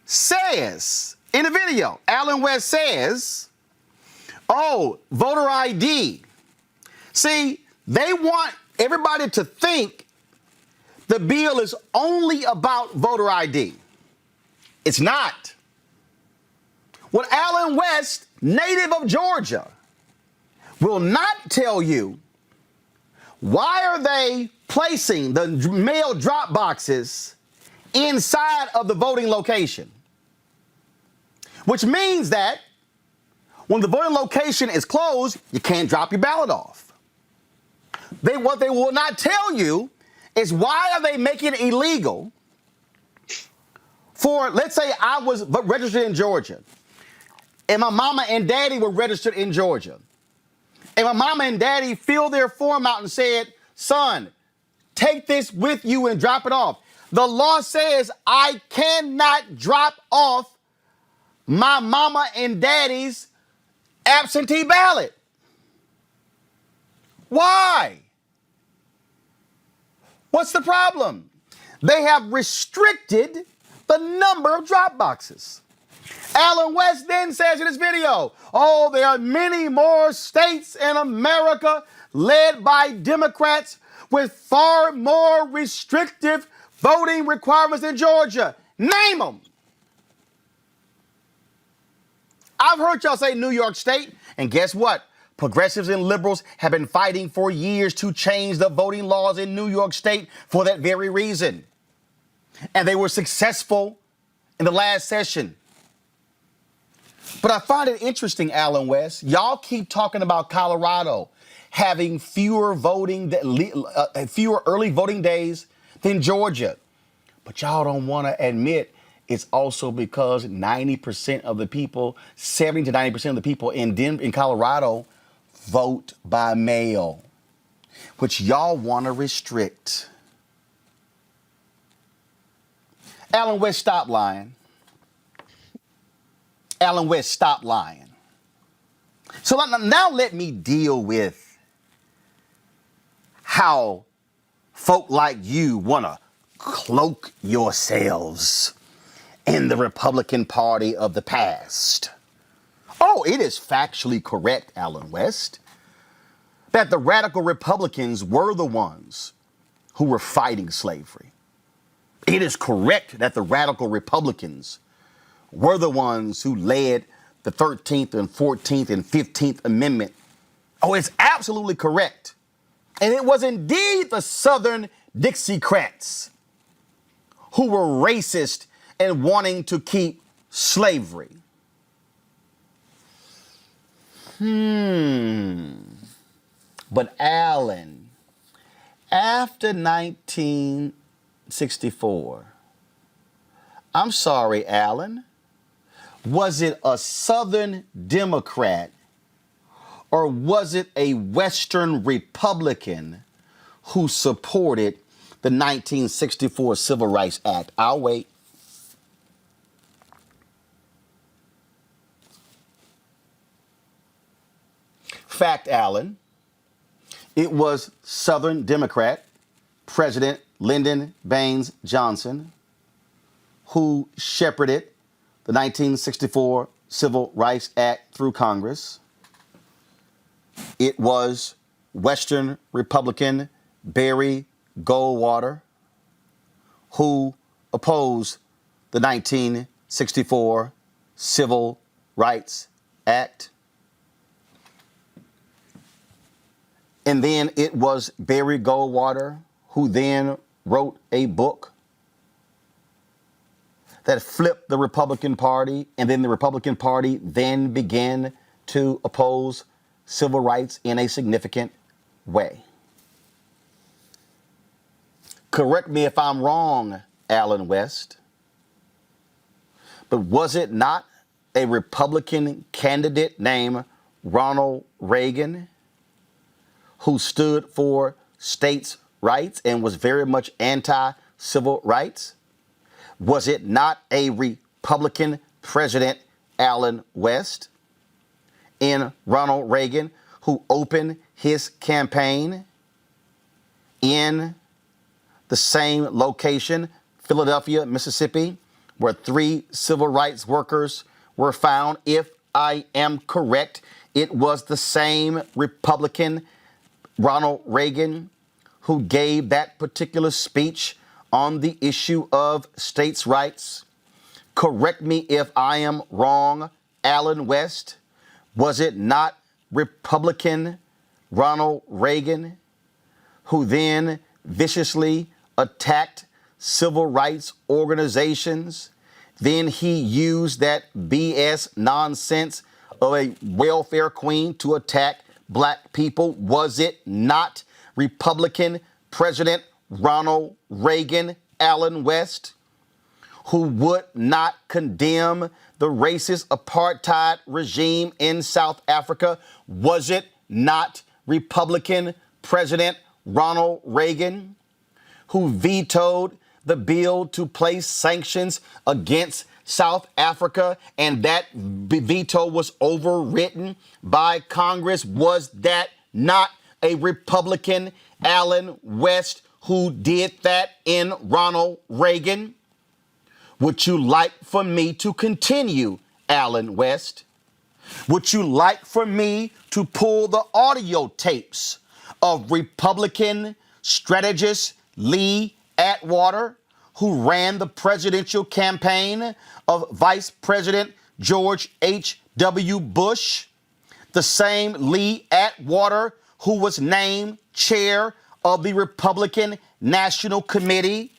says, in the video, Alan West says, oh, voter ID. See, they want everybody to think the bill is only about voter ID. It's not. What Alan West, native of Georgia, will not tell you, why are they placing the mail drop boxes inside of the voting location? Which means that when the voting location is closed, you can't drop your ballot off. What they will not tell you is, why are they making it illegal for, let's say I was registered in Georgia, and my mama and daddy were registered in Georgia, and my mama and daddy filled their form out and said, son, take this with you and drop it off. The law says I cannot drop off my mama and daddy's absentee ballot. Why? What's the problem? They have restricted the number of drop boxes. Alan West then says in his video, oh, there are many more states in America led by Democrats with far more restrictive voting requirements than Georgia. Name them. I've heard y'all say New York State, and guess what? Progressives and liberals have been fighting for years to change the voting laws in New York State for that very reason. And they were successful in the last session. But I find it interesting, Alan West, y'all keep talking about Colorado having fewer early voting days than Georgia. But y'all don't want to admit it's also because 90% of the people, 70 to 90% of the people in Colorado vote by mail, which y'all want to restrict. Alan West, stop lying. Alan West, stop lying. So now let me deal with how folk like you want to cloak yourselves in the Republican Party of the past. Oh, it is factually correct, Alan West. that the radical Republicans were the ones who were fighting slavery. It is correct that the radical Republicans were the ones who led the 13th and 14th and 15th Amendment. Oh, it's absolutely correct. And it was indeed the Southern Dixiecrats who were racist and wanting to keep slavery. But Alan, after 1964, I'm sorry, Alan, was it a Southern Democrat or was it a Western Republican who supported the 1964 Civil Rights Act? I'll wait. Fact, Alan, it was Southern Democrat President Lyndon Baines Johnson who shepherded the 1964 Civil Rights Act through Congress. It was Western Republican Barry Goldwater who opposed the 1964 Civil Rights Act. And then it was Barry Goldwater who then wrote a book that flipped the Republican Party, and then the Republican Party then began to oppose civil rights in a significant way. Correct me if I'm wrong, Alan West, but was it not a Republican candidate named Ronald Reagan who stood for states' rights and was very much anti-civil rights? Was it not a Republican president, Alan West, in Ronald Reagan, who opened his campaign in the same location, Philadelphia, Mississippi, where 3 civil rights workers were found? If I am correct, it was the same Republican, Ronald Reagan, who gave that particular speech on the issue of states' rights. Correct me if I am wrong, Alan West. Was it not Republican Ronald Reagan who then viciously attacked civil rights organizations? Then he used that BS nonsense of a welfare queen to attack black people. Was it not Republican President Ronald Reagan, Alan West, who would not condemn the racist apartheid regime in South Africa? Was it not Republican President Ronald Reagan who vetoed the bill to place sanctions against South Africa, and that veto was overwritten by Congress? Was that not a Republican, Alan West, who did that in Ronald Reagan? Would you like for me to continue, Alan West? Would you like for me to pull the audio tapes of Republican strategist Lee Atwater, who ran the presidential campaign of Vice President George H.W. Bush? The same Lee Atwater who was named chair of the Republican National Committee.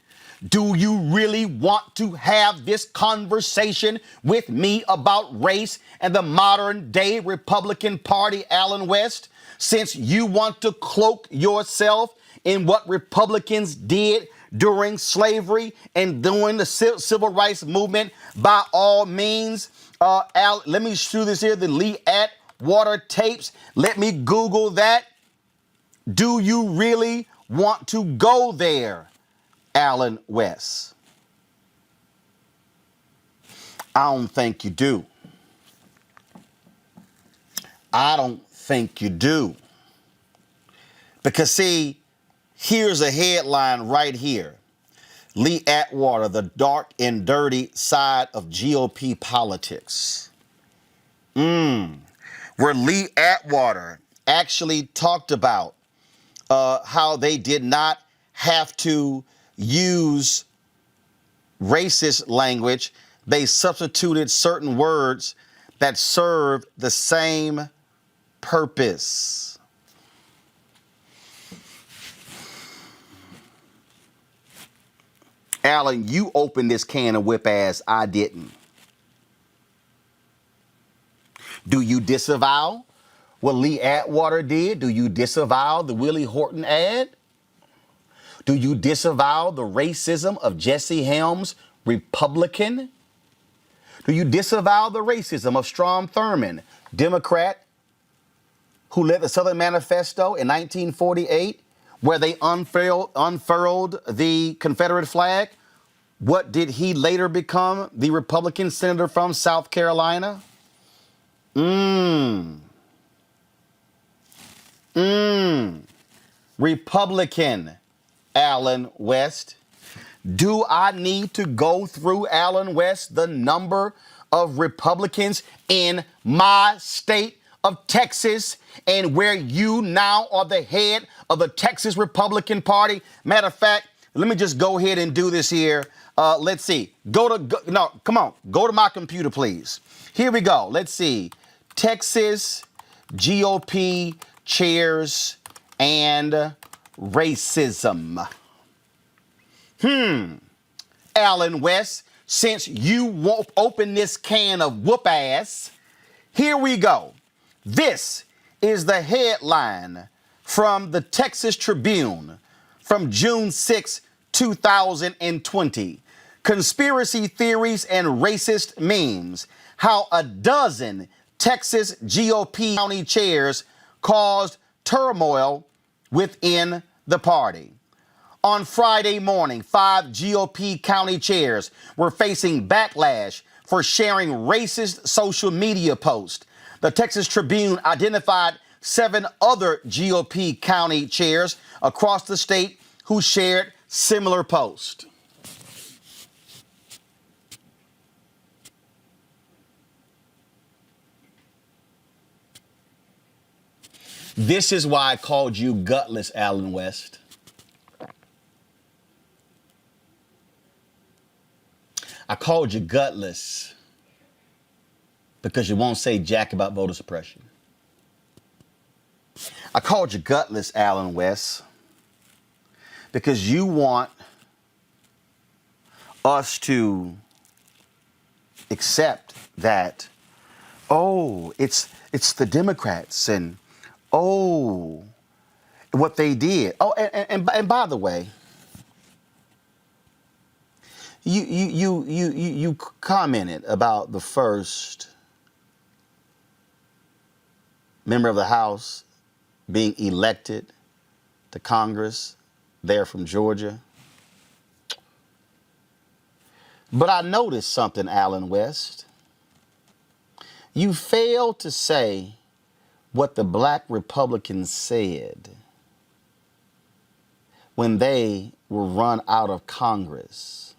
Do you really want to have this conversation with me about race and the modern day Republican Party, Alan West? Since you want to cloak yourself in what Republicans did during slavery and during the civil rights movement, by all means, let me show this here, the Lee Atwater tapes. Let me Google that. Do you really want to go there, Alan West? I don't think you do. I don't think you do. Because see, here's a headline right here. Lee Atwater, the dark and dirty side of GOP politics. Where Lee Atwater actually talked about how they did not have to use racist language. They substituted certain words that served the same purpose. Alan, you opened this can of whip ass. I didn't. Do you disavow what Lee Atwater did? Do you disavow the Willie Horton ad? Do you disavow the racism of Jesse Helms, Republican? Do you disavow the racism of Strom Thurmond, Democrat, who led the Southern Manifesto in 1948, where they unfurled the Confederate flag? What did he later become? The Republican senator from South Carolina? Republican Allen West. Do I need to go through, Allen West, the number of Republicans in my state of Texas and where you now are the head of the Texas Republican Party? Matter of fact, let me just go ahead and do this here. Let's see. Go to my computer, please. Here we go. Let's see. Texas GOP chairs and racism. Allen West, since you won't open this can of whoop ass, here we go. This is the headline from the Texas Tribune from June 6, 2020. Conspiracy theories and racist memes. How a dozen Texas GOP county chairs caused turmoil within the party. On Friday morning, 5 GOP county chairs were facing backlash for sharing racist social media posts. The Texas Tribune identified 7 other GOP county chairs across the state who shared similar posts. This is why I called you gutless, Allen West. I called you gutless because you won't say jack about voter suppression. I called you gutless, Allen West, because you want us to accept that, oh, it's the Democrats and oh, what they did. Oh, and by the way, you commented about the first member of the House being elected to Congress there from Georgia. But I noticed something, Allen West. You failed to say what the black Republicans said when they were run out of Congress.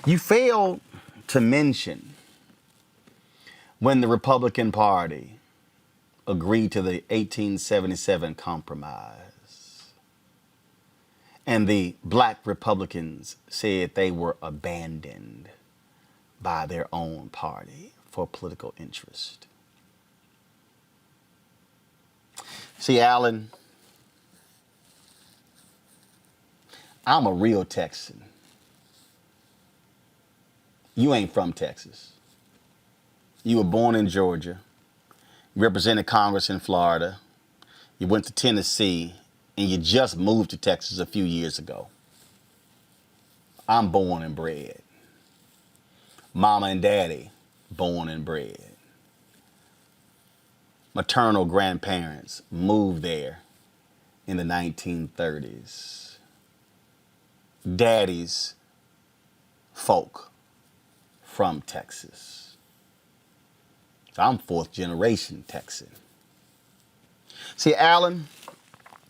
You failed to mention when the Republican Party agreed to the 1877 Compromise and the black Republicans said they were abandoned by their own party for political interest. See, Allen, I'm a real Texan. You ain't from Texas. You were born in Georgia, represented Congress in Florida. You went to Tennessee, and you just moved to Texas a few years ago. I'm born and bred. Mama and daddy, born and bred. Maternal grandparents moved there in the 1930s. Daddy's folk from Texas. So I'm 4th generation Texan. See, Allen,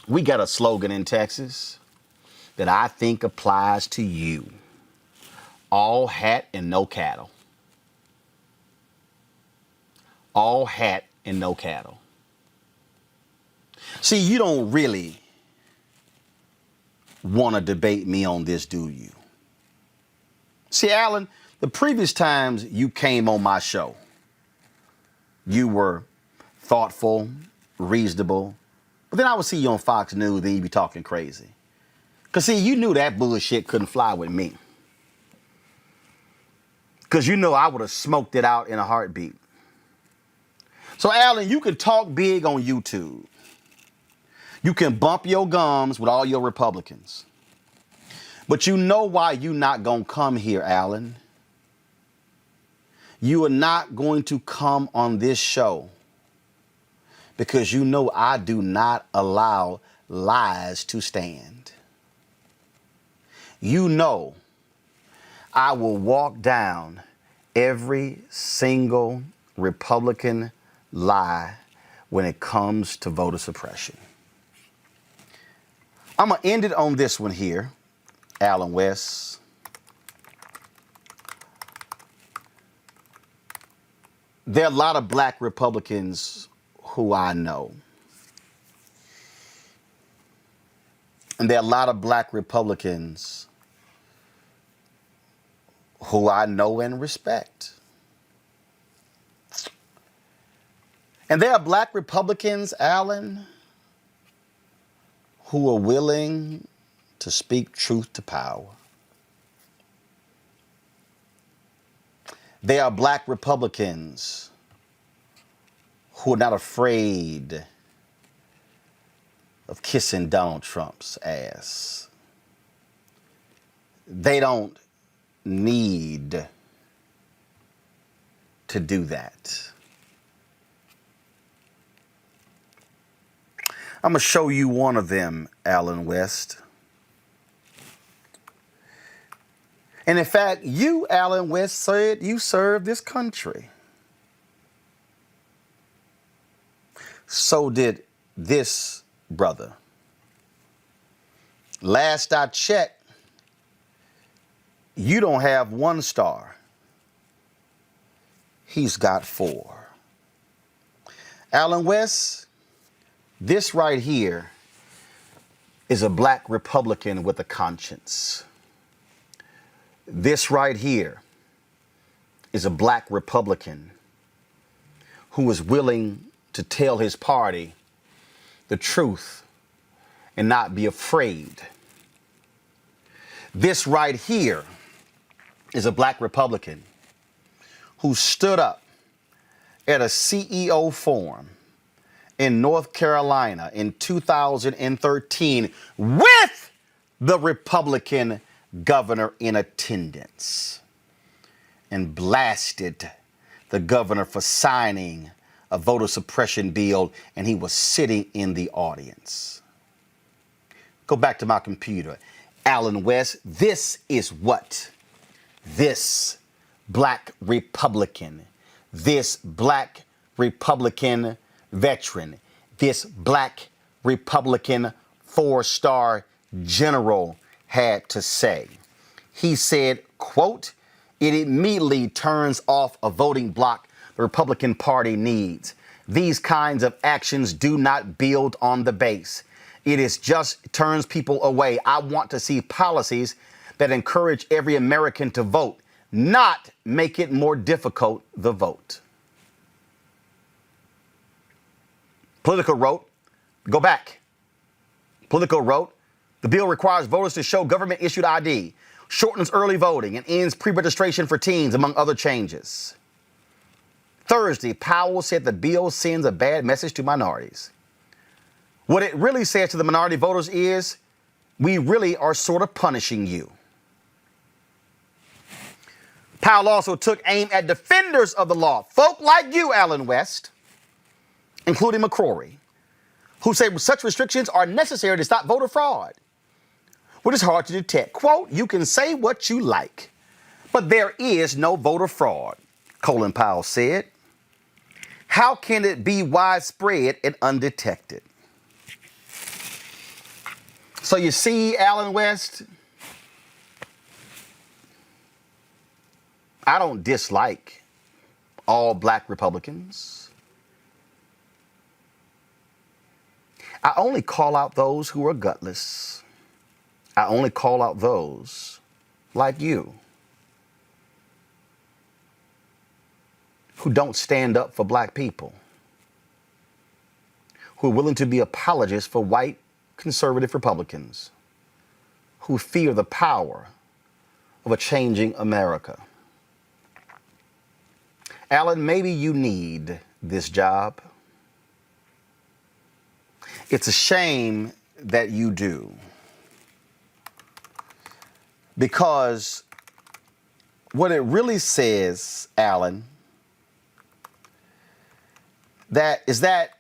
we got a slogan in Texas that I think applies to you. All hat and no cattle. All hat and no cattle. See, you don't really want to debate me on this, do you? See, Alan, the previous times you came on my show, you were thoughtful, reasonable, but then I would see you on Fox News, then you'd be talking crazy. Because, see, you knew that bullshit couldn't fly with me. Because you know I would have smoked it out in a heartbeat. So, Alan, you can talk big on YouTube. You can bump your gums with all your Republicans. But you know why you not going to come here, Alan. You are not going to come on this show because you know I do not allow lies to stand. You know I will walk down every single Republican lie when it comes to voter suppression. I'm going to end it on this one here, Alan West. There are a lot of black Republicans who I know. And there are a lot of black Republicans who I know and respect. And there are black Republicans, Alan, who are willing to speak truth to power. There are black Republicans who are not afraid of kissing Donald Trump's ass. They don't need to do that. I'm going to show you one of them, Alan West. And in fact, you, Alan West, said you served this country. So did this brother. Last I checked, you don't have 1 star. He's got 4. Alan West, this right here is a black Republican with a conscience. This right here is a black Republican who is willing to tell his party the truth and not be afraid. This right here is a black Republican who stood up at a CEO forum in North Carolina in 2013 with the Republican governor in attendance and blasted the governor for signing a voter suppression bill, and he was sitting in the audience. Go back to my computer. Alan West, this is what this black Republican, this black Republican veteran, this black Republican 4-star general had to say. He said, quote, "It immediately turns off a voting bloc the Republican Party needs. These kinds of actions do not build on the base. It is just turns people away. I want to see policies that encourage every American to vote, not make it more difficult to vote." Politico wrote, go back. Politico wrote, the bill requires voters to show government-issued ID, shortens early voting, and ends pre-registration for teens, among other changes. Thursday, Powell said the bill sends a bad message to minorities. What it really says to the minority voters is, we really are sort of punishing you. Powell also took aim at defenders of the law, folk like you, Alan West, including McCrory, who say such restrictions are necessary to stop voter fraud, which is hard to detect. Quote, "You can say what you like, but there is no voter fraud," Colin Powell said. "How can it be widespread and undetected?" So you see, Alan West, I don't dislike all black Republicans. I only call out those who are gutless. I only call out those like you who don't stand up for black people, who are willing to be apologists for white conservative Republicans, who fear the power of a changing America. Alan, maybe you need this job. It's a shame that you do, because what it really says, Alan, is that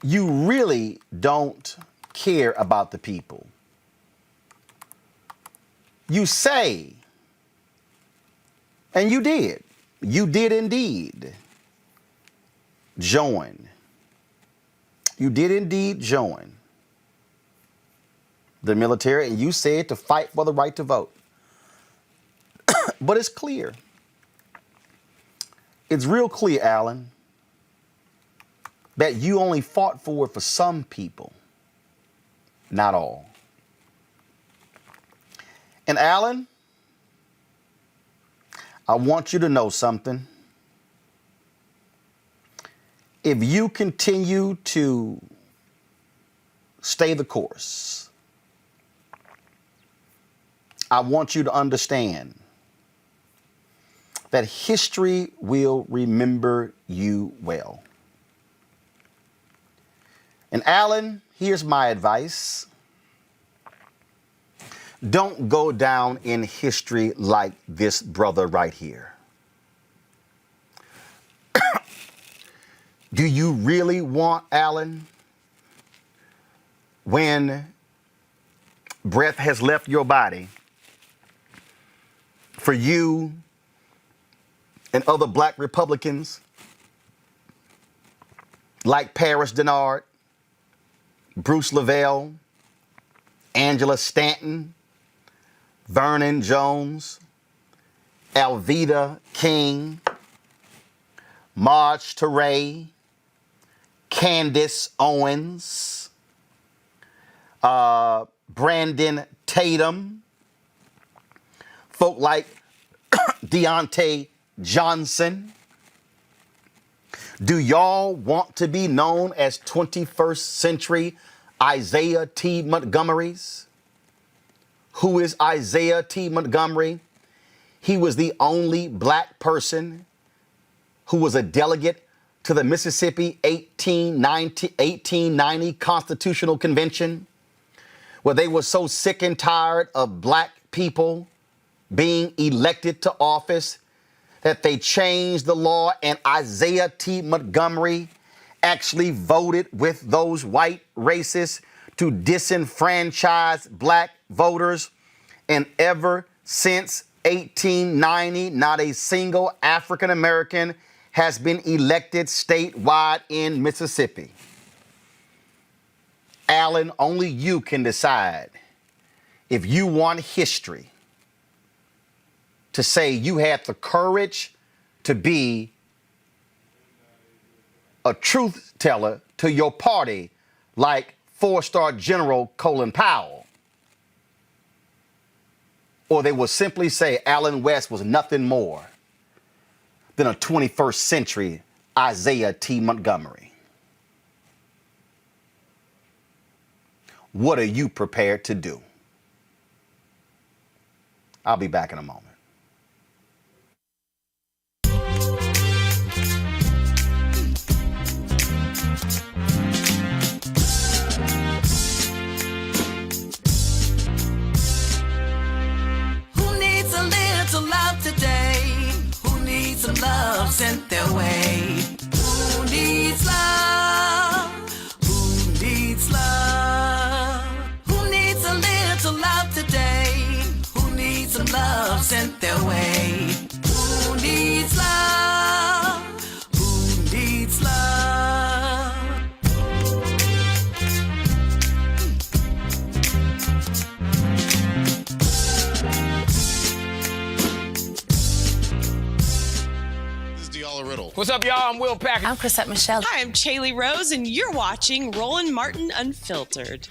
you really don't care about the people. You say, and you did indeed join. You did indeed join the military, and you said to fight for the right to vote. But it's clear. It's real clear, Alan, that you only fought for it for some people, not all. And Alan, I want you to know something. If you continue to stay the course, I want you to understand that history will remember you well. And Alan, here's my advice. Don't go down in history like this brother right here. Do you really want, Alan, when breath has left your body, for you and other black Republicans like Paris Denard, Bruce Lavelle, Angela Stanton, Vernon Jones, Alveda King, Marge Teray, Candace Owens, Brandon Tatum, folk like Deontay Johnson? Do y'all want to be known as 21st century Isaiah T. Montgomerys? Who is Isaiah T. Montgomery? He was the only black person who was a delegate to the Mississippi 1890 Constitutional Convention, where they were so sick and tired of black people being elected to office that they changed the law, and Isaiah T. Montgomery actually voted with those white racists to disenfranchise black voters. And ever since 1890, not a single African American has been elected statewide in Mississippi. Alan, only you can decide if you want history to say you had the courage to be a truth teller to your party like 4-star General Colin Powell. Or they will simply say Allen West was nothing more than a 21st century Isaiah T. Montgomery. What are you prepared to do? I'll be back in a moment. Some love sent their way. Who needs love? Who needs love? Who needs a little love today? Who needs some love sent their way? Who needs love? Who needs love? Tyler Riddle. What's up, y'all? I'm Will Packer. I'm Chrisette Michelle. Hi, I'm Chaley Rose, and you're watching Roland Martin Unfiltered.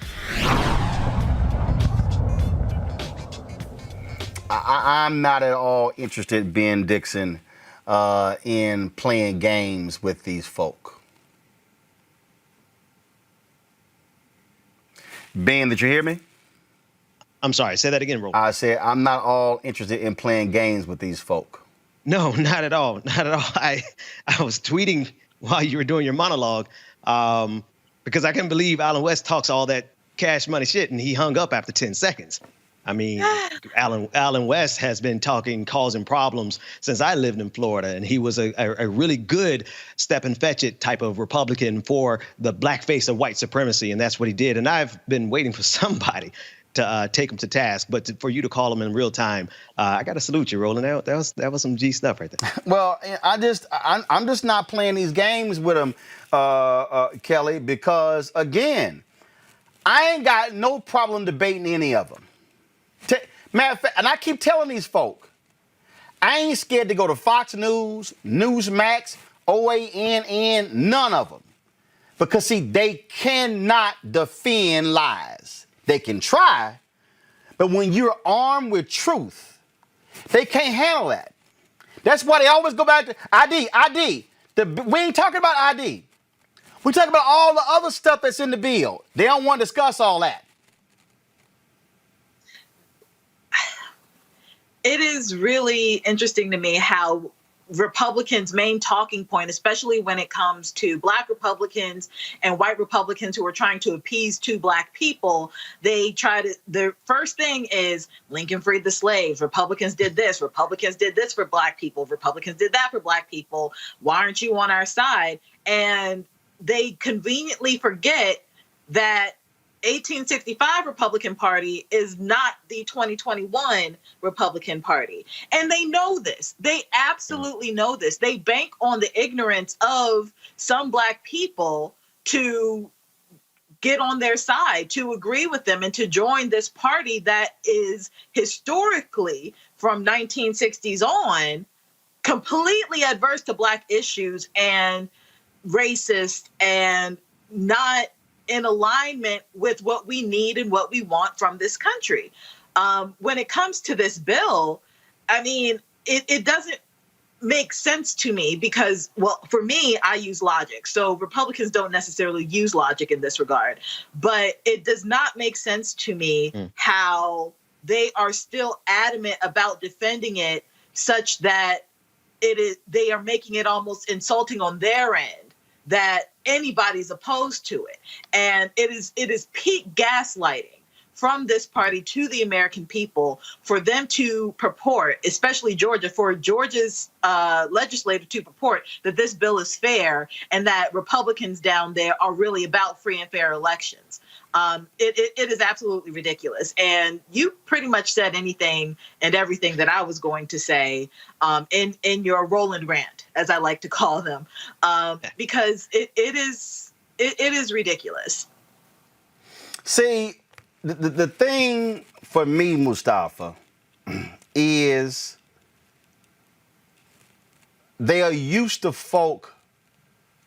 I'm not at all interested, Ben Dixon, in playing games with these folk. Ben, did you hear me? I'm sorry, say that again, Roland. I said I'm not all interested in playing games with these folk. No, not at all. Not at all. I was tweeting while you were doing your monologue because I couldn't believe Alan West talks all that cash money shit and he hung up after 10 seconds. I mean, Alan West has been causing problems since I lived in Florida, and he was a really good step and fetch it type of Republican for the blackface of white supremacy, and that's what he did. And I've been waiting for somebody to take him to task, but for you to call him in real time, I got to salute you, Roland. That was some G stuff right there. Well, I'm just not playing these games with him, Kelly, because again, I ain't got no problem debating any of them. Matter of fact, and I keep telling these folk, I ain't scared to go to Fox News, Newsmax, OANN, none of them. Because, see, they cannot defend lies. They can try, but when you're armed with truth, they can't handle that. That's why they always go back to ID. We ain't talking about ID. We're talking about all the other stuff that's in the bill. They don't want to discuss all that. It is really interesting to me how Republicans' main talking point, especially when it comes to Black Republicans and white Republicans who are trying to appease two Black people, the first thing is Lincoln freed the slaves. Republicans did this. Republicans did this for Black people. Republicans did that for Black people. Why aren't you on our side? And they conveniently forget that 1865 Republican Party is not the 2021 Republican Party. And they know this. They absolutely know this. They bank on the ignorance of some Black people to get on their side, to agree with them, and to join this party that is historically, from 1960s on, completely adverse to Black issues and racist and not in alignment with what we need and what we want from this country. When it comes to this bill, I mean, it doesn't make sense to me because, well, for me, I use logic. So Republicans don't necessarily use logic in this regard. But it does not make sense to me how they are still adamant about defending it such that they are making it almost insulting on their end that anybody's opposed to it. And it is peak gaslighting from this party to the American people for them to purport, especially Georgia, for Georgia's legislature to purport that this bill is fair and that Republicans down there are really about free and fair elections. It is absolutely ridiculous. And you pretty much said anything and everything that I was going to say in your Roland rant, as I like to call them, because it is ridiculous. See, the thing for me, Mustafa, is they are used to folk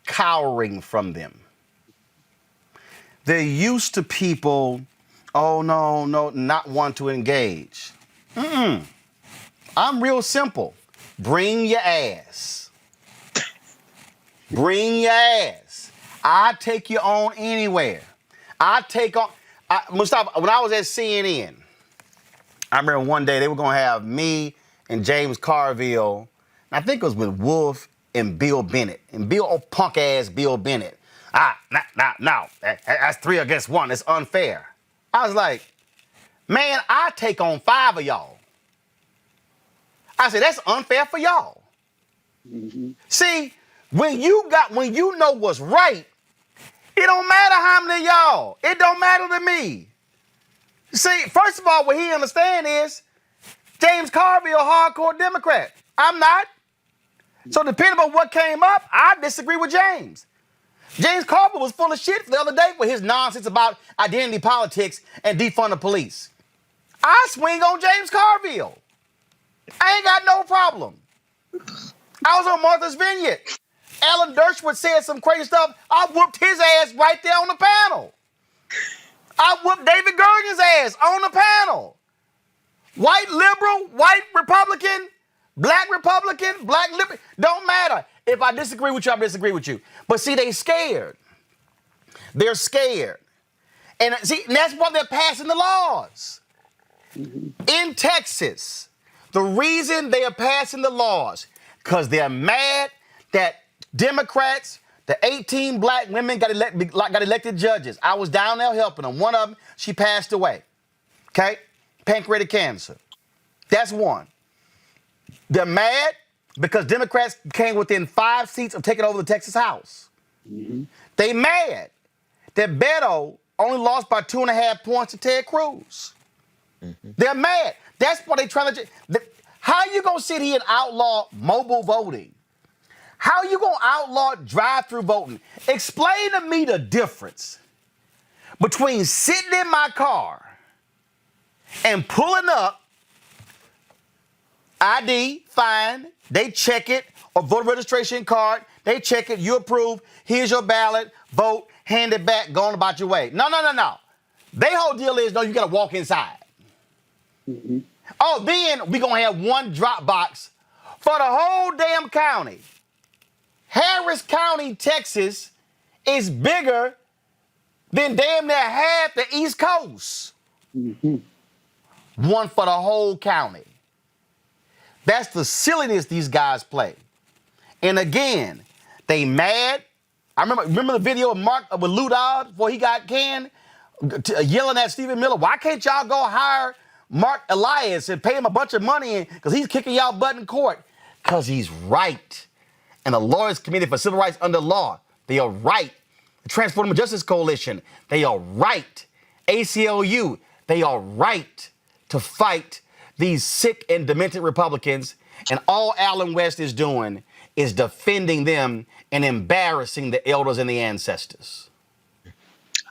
cowering from them. They're used to people, oh, no, not want to engage. I'm real simple. Bring your ass. Bring your ass. I take you on anywhere. Mustafa, when I was at CNN, I remember one day they were going to have me and James Carville, I think it was with Wolf and Bill Bennett. And punk ass Bill Bennett. No, that's 3 against 1. It's unfair. I was like, man, I take on 5 of y'all. I said, that's unfair for y'all. Mm-hmm. See, when you know what's right, it don't matter how many of y'all. It don't matter to me. See, first of all, what he understand is James Carville, hardcore Democrat. I'm not. So depending on what came up, I disagree with James. James Carville was full of shit the other day with his nonsense about identity politics and defund the police. I swing on James Carville. I ain't got no problem. I was on Martha's Vineyard. Alan Dershowitz said some crazy stuff. I whooped his ass right there on the panel. I whooped David Gergen's ass on the panel. White liberal, white Republican, black liberal, don't matter. If I disagree with you, I disagree with you. But see, they scared. They're scared. And see, that's why they're passing the laws. In Texas, the reason they are passing the laws, because they're mad that Democrats, the 18 black women got elected judges. I was down there helping them. One of them, she passed away. Okay? Pancreatic cancer. That's one. They're mad because Democrats came within 5 seats of taking over the Texas House. They mad that Beto only lost by 2.5 points to Ted Cruz. They're mad. That's why they're trying to... How you going to sit here and outlaw mobile voting? How you going to outlaw drive-through voting? Explain to me the difference between sitting in my car and pulling up, ID, fine, they check it, or voter registration card, they check it, you approve, here's your ballot, vote, hand it back, go on about your way. No. Their whole deal is, no, you got to walk inside. Oh, then we going to have one drop box for the whole damn county. Harris County, Texas is bigger than damn near half the East Coast. One for the whole county. That's the silliness these guys play. And again, they mad. I remember the video of Mark with Lou Dobbs before he got canned, yelling at Stephen Miller, why can't y'all go hire Mark Elias and pay him a bunch of money because he's kicking y'all butt in court? Because he's right. And the Lawyers Committee for Civil Rights under law, they are right. The Transformative Justice Coalition, they are right. ACLU, they are right to fight these sick and demented Republicans. And all Allen West is doing is defending them and embarrassing the elders and the ancestors.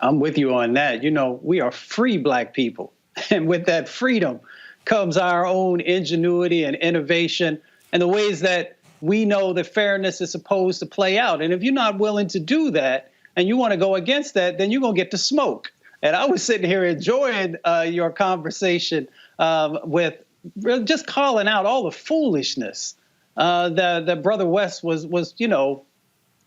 I'm with you on that. You know, we are free black people. And with that freedom comes our own ingenuity and innovation and the ways that we know that fairness is supposed to play out. And if you're not willing to do that and you want to go against that, then you're going to get to smoke. And I was sitting here enjoying your conversation with just calling out all the foolishness that Brother West was, you know,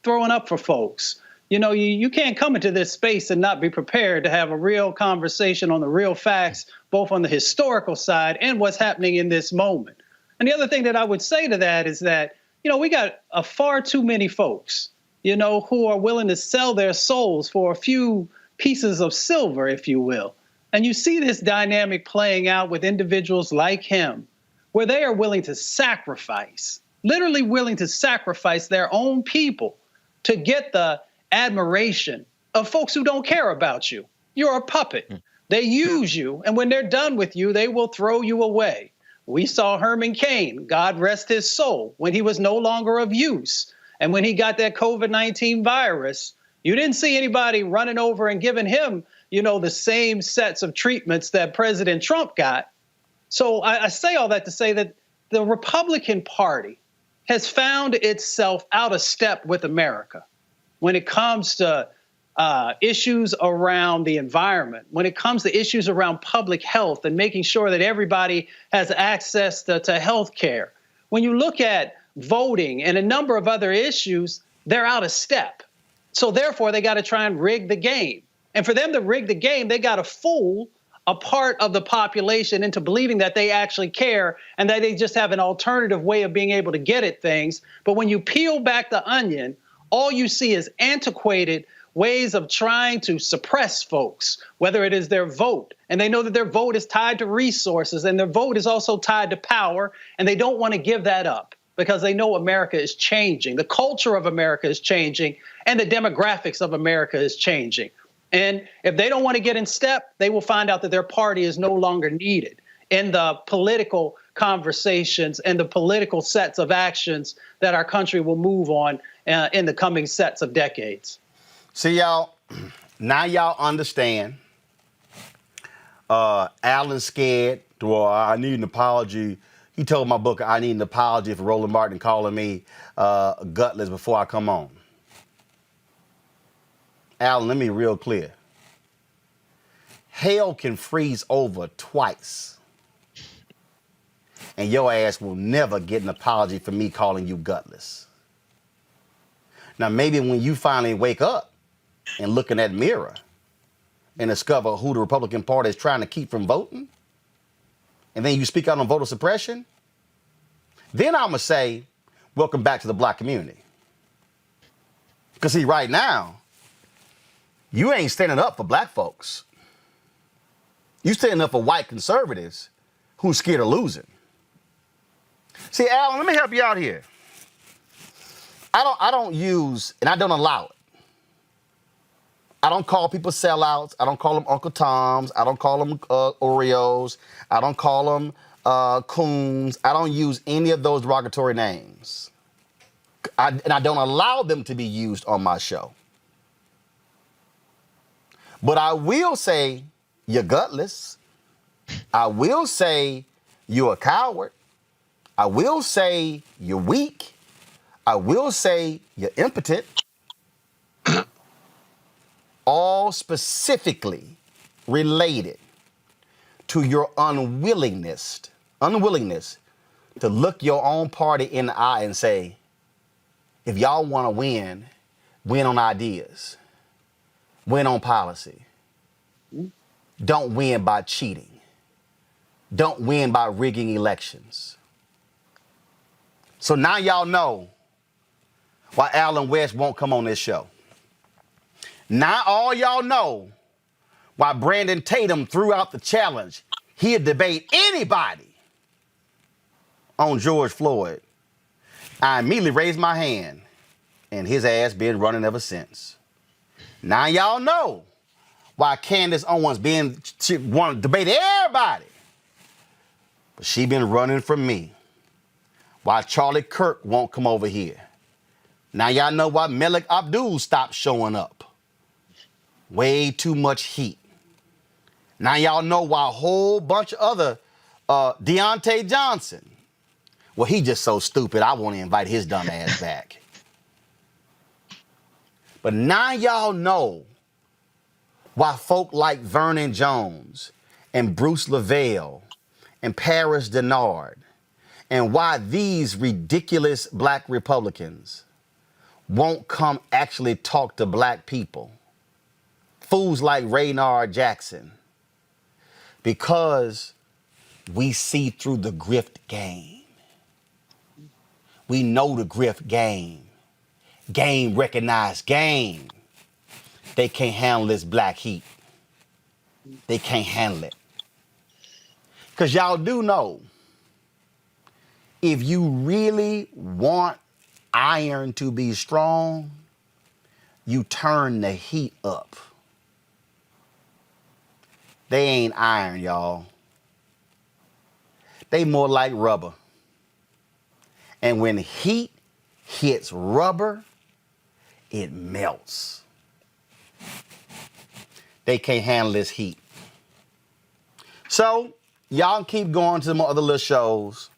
throwing up for folks. You know, you can't come into this space and not be prepared to have a real conversation on the real facts, both on the historical side and what's happening in this moment. And the other thing that I would say to that is that, you know, we got far too many folks, you know, who are willing to sell their souls for a few pieces of silver, if you will. And you see this dynamic playing out with individuals like him, where they are willing to sacrifice, literally willing to sacrifice their own people to get the admiration of folks who don't care about you. You're a puppet. They use you, and when they're done with you, they will throw you away. We saw Herman Cain, God rest his soul, when he was no longer of use. And when he got that COVID-19 virus, you didn't see anybody running over and giving him, you know, the same sets of treatments that President Trump got. So I say all that to say that the Republican Party has found itself out of step with America when it comes to issues around the environment, when it comes to issues around public health and making sure that everybody has access to health care. When you look at voting and a number of other issues, they're out of step. So therefore, they got to try and rig the game. And for them to rig the game, they got to fool a part of the population into believing that they actually care and that they just have an alternative way of being able to get at things. But when you peel back the onion, all you see is antiquated ways of trying to suppress folks, whether it is their vote. And they know that their vote is tied to resources and their vote is also tied to power. And they don't want to give that up because they know America is changing. The culture of America is changing and the demographics of America is changing. And if they don't want to get in step, they will find out that their party is no longer needed in the political conversations and the political sets of actions that our country will move on in the coming sets of decades. See, y'all, now y'all understand. Alan's scared. Well, I need an apology. He told my booker I need an apology for Roland Martin calling me gutless before I come on. Alan, let me be real clear. Hell can freeze over twice, and your ass will never get an apology for me calling you gutless. Now, maybe when you finally wake up and look in that mirror and discover who the Republican Party is trying to keep from voting, and then you speak out on voter suppression, then I'm going to say, welcome back to the black community. Because see, right now, you ain't standing up for black folks. You standing up for white conservatives who's scared of losing. See, Alan, let me help you out here. I don't use, and I don't allow it. I don't call people sellouts. I don't call them Uncle Toms. I don't call them Oreos. I don't call them coons. I don't use any of those derogatory names. And I don't allow them to be used on my show. But I will say you're gutless. I will say you're a coward. I will say you're weak. I will say you're impotent. All specifically related to your unwillingness to look your own party in the eye and say, if y'all want to win on ideas, win on policy. Don't win by cheating. Don't win by rigging elections. So now y'all know why Alan West won't come on this show. Now all y'all know why Brandon Tatum threw out the challenge. He'd debate anybody on George Floyd. I immediately raised my hand, and his ass been running ever since. Now y'all know why Candace Owens she want to debate everybody, but she been running from me. Why Charlie Kirk won't come over here. Now y'all know why Malik Abdul stopped showing up. Way too much heat. Now y'all know why a whole bunch of other Deontay Johnson. Well, he just so stupid, I want to invite his dumb ass back. But now y'all know why folk like Vernon Jones and Bruce Lavelle and Paris Denard and why these ridiculous black Republicans won't come actually talk to black people. Fools like Raynard Jackson. Because we see through the grift game. We know the grift game. Game recognized game. They can't handle this black heat. They can't handle it. Because y'all do know, if you really want iron to be strong, you turn the heat up. They ain't iron, y'all. They more like rubber. And when heat hits rubber, it melts. They can't handle this heat. So, y'all keep going to some other little shows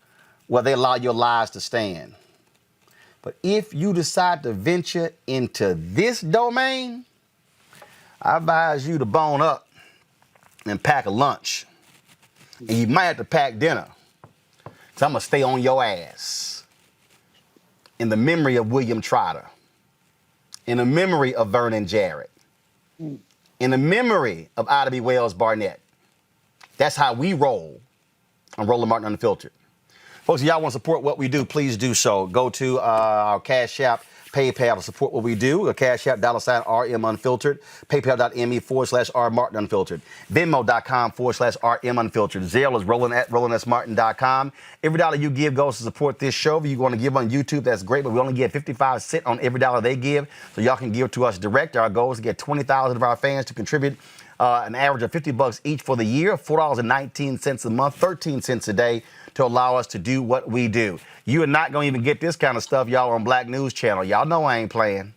where they allow your lives to stand. But if you decide to venture into this domain, I advise you to bone up and pack a lunch. And you might have to pack dinner. So I'm going to stay on your ass. In the memory of William Trotter. In the memory of Vernon Jarrett. In the memory of Ida B. Wells Barnett. That's how we roll on Roland Martin Unfiltered. Folks, if y'all want to support what we do, please do so. Go to our Cash App, PayPal to support what we do. Cash App, $RM Unfiltered. PayPal.me/R Martin Unfiltered. Venmo.com/RM Unfiltered. Zelle is Roland@RolandSMartin.com. Every dollar you give goes to support this show. If you want to give on YouTube, that's great, but we only get 55 cents on every dollar they give, so y'all can give to us direct. Our goal is to get 20,000 of our fans to contribute an average of $50 each for the year, $4.19 a month, 13 cents a day to allow us to do what we do. You are not going to even get this kind of stuff, y'all, on Black News Channel. Y'all know I ain't playing.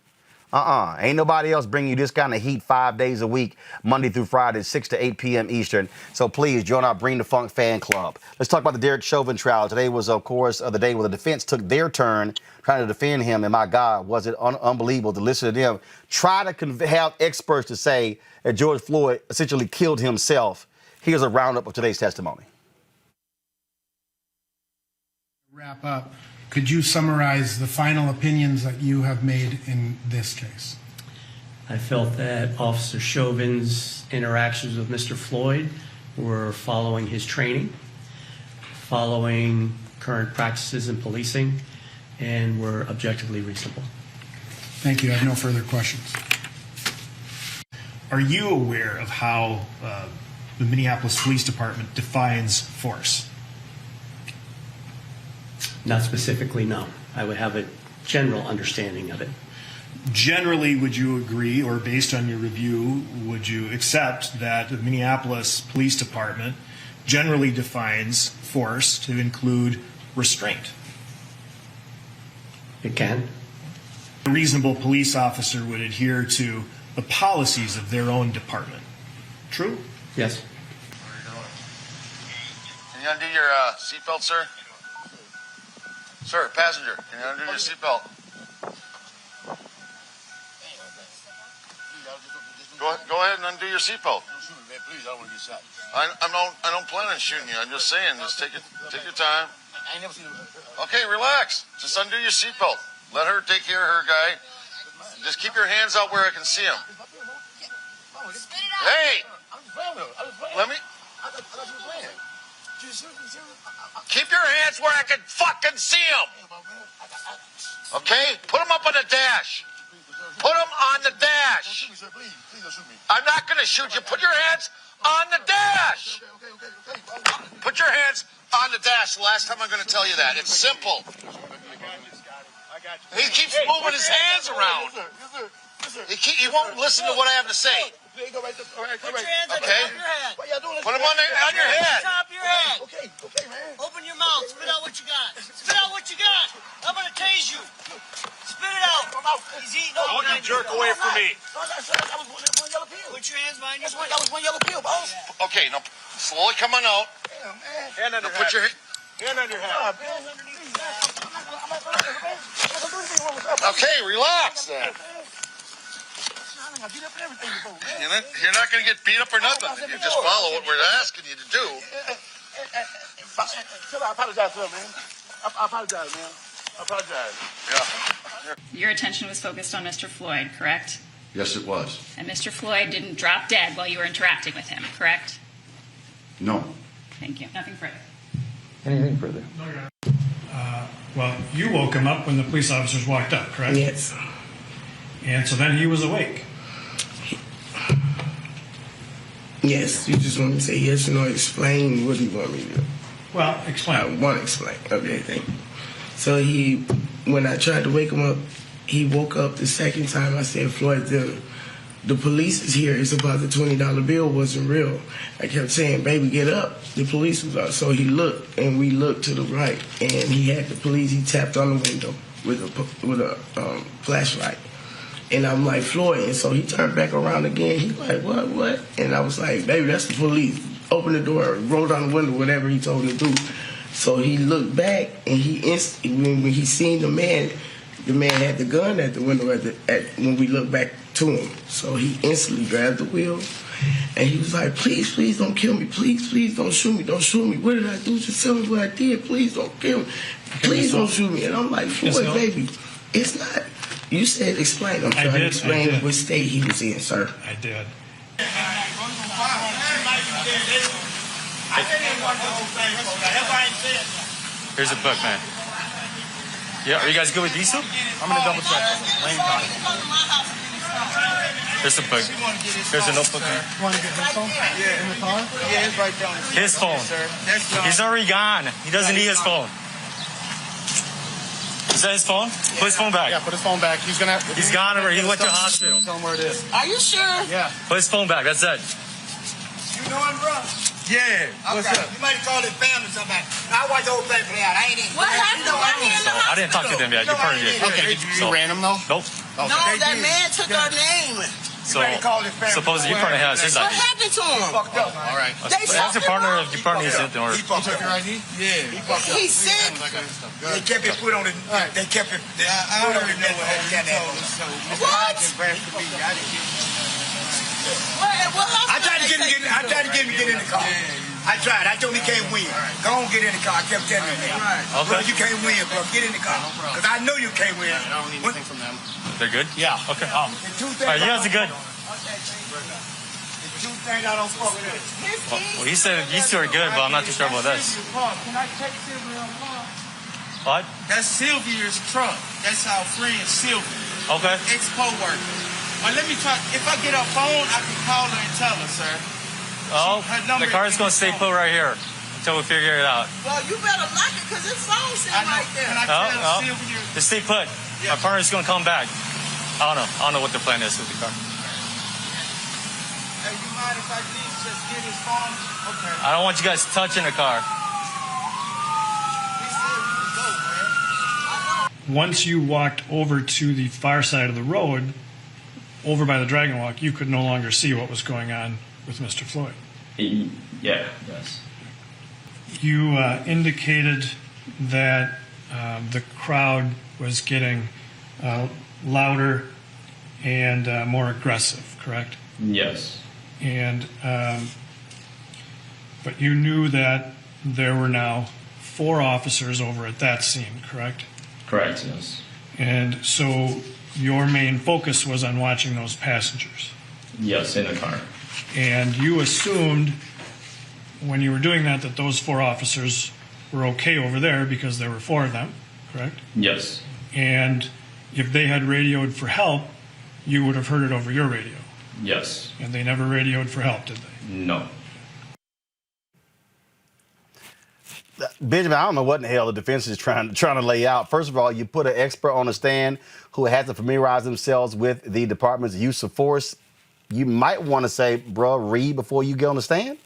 Ain't nobody else bringing you this kind of heat 5 days a week, Monday through Friday, 6 to 8 p.m. Eastern. So please join our Bring the Funk fan club. Let's talk about the Derek Chauvin trial. Today was, of course, the day where the defense took their turn trying to defend him. And my God, was it unbelievable to listen to them try to have experts to say that George Floyd essentially killed himself. Here's a roundup of today's testimony. Wrap up. Could you summarize the final opinions that you have made in this case? I felt that Officer Chauvin's interactions with Mr. Floyd were following his training, following current practices in policing, and were objectively reasonable. Thank you. I have no further questions. Are you aware of how the Minneapolis Police Department defines force? Not specifically, no. I would have a general understanding of it. Generally, would you agree, or based on your review, would you accept that the Minneapolis Police Department generally defines force to include restraint? It can. A reasonable police officer would adhere to the policies of their own department. True? Yes. Can you undo your seatbelt, sir? Sir, passenger, can you undo your seatbelt? Go ahead and undo your seatbelt. Please, I don't want to get shot. I don't plan on shooting you. I'm just saying, just take your time. I ain't never seen him. Okay, relax. Just undo your seatbelt. Let her take care of her guy. Just keep your hands out where I can see him. Hey! Let me... Keep your hands where I can fucking see them. Okay? Put them up on the dash. Put them on the dash. I'm not going to shoot you. Put your hands on the dash. Put your hands on the dash. The last time I'm going to tell you that. It's simple. He keeps moving his hands around. He won't listen to what I have to say. Put your hands Okay. on your head. Put them on your head. Top of your head. Okay, man. Open your mouth. Spit out what you got. Spit out what you got. I'm going to tase you. Spit it out. He's eating over. Don't you jerk away from me. Put your hands behind your back. That was one yellow pill, boss. Okay, now slowly come on out. Hand under now put your hand under your head. Okay, relax then. You're not going to get beat up or nothing. You just follow what we're asking you to do. I apologize for him, man. I apologize, man. I apologize. Yeah. Your attention was focused on Mr. Floyd, correct? Yes, it was. And Mr. Floyd didn't drop dead while you were interacting with him, correct? No. Thank you. Nothing further. Anything further? Well, you woke him up when the police officers walked up, correct? Yes. And so then he was awake. Yes, you just want me to say yes or no, explain what do you want me to do? Well, explain. I want to explain. Okay, thank you. So when I tried to wake him up, he woke up the second time. I said, Floyd, the police is here. It's about the $20 bill wasn't real. I kept saying, baby, get up. The police was out. So he looked, and we looked to the right, and he had the police. He tapped on the window with a flashlight. And I'm like, Floyd. And so he turned back around again. He's like, what? And I was like, baby, that's the police. Open the door, roll down the window, whatever he told him to do. So he looked back, and when he seen the man had the gun at the window when we looked back to him. So he instantly grabbed the wheel, and he was like, please don't kill me. Please don't shoot me. What did I do? Just tell me what I did. Please don't kill me. Please don't shoot me. And I'm like, Floyd, baby, it's not. You said explain. I'm trying to explain what state he was in, sir. I did. Here's a book, man. Yeah, are you guys good with diesel? I'm gonna double check. Here's the book. Here's a notebook, man. You want to get his phone? Yeah. In the car? Yeah, it's right down. His phone. He's already gone. He doesn't need his phone. Is that his phone? Put his phone back. Yeah, put his phone back. He's gone. He went to the hospital. Tell him where it is. Are you sure? Yeah. Put his phone back. That's it. You know him, bro? Yeah. What's up? You might have called his family or something. I watched the whole thing for that. I ain't even. What happened? I I didn't talk to them yet. You heard it. Okay, you ran them though? Nope. Okay. No, that man took her name. So, supposedly your partner has his ID. What happened to him? Fucked up. All right. Ask your partner if your partner needs anything. He took your ID? Yeah. He sick. They kept it put on the. They kept it. I don't even know what What? I tried to get him to get in the car. I tried. I told him he can't win. Go on, get in the car. I kept telling him that. Bro, you can't win, bro. Get in the car. Because I know you can't win. I don't need anything from them. They're good? Yeah. Okay. All right, you guys are good. The two things I don't fuck with. Well, he said these two are good, but I'm not too sure about this. Can I take Sylvia's car? What? That's Sylvia's truck. That's our friend Sylvia. Okay. Ex-co-worker. But let me try. If I get her phone, I can call her and tell her, sir. Oh, the car's going to stay put right here until we figure it out. Well, you better lock it because his phone's sitting right there. Can I tell Sylvia? Just stay put. Yeah. My partner's going to come back. I don't know what the plan is with the car. Hey, you mind if I just get his phone? Okay. I don't want you guys touching the car. Once you walked over to the far side of the road, over by the Dragon Walk, you could no longer see what was going on with Mr. Floyd. Yeah, yes. You indicated that the crowd was getting louder and more aggressive, correct? Yes. And but you knew that there were now 4 officers over at that scene, correct? Correct, yes. And so your main focus was on watching those passengers. Yes, in the car. And you assumed when you were doing that those 4 officers were okay over there because there were 4 of them, correct? Yes. And if they had radioed for help, you would have heard it over your radio. Yes. And they never radioed for help, did they? No. Benjamin, I don't know what in the hell the defense is trying to lay out. First of all, you put an expert on the stand who has to familiarize themselves with the department's use of force. You might want to say, bro, read before you get on the stand.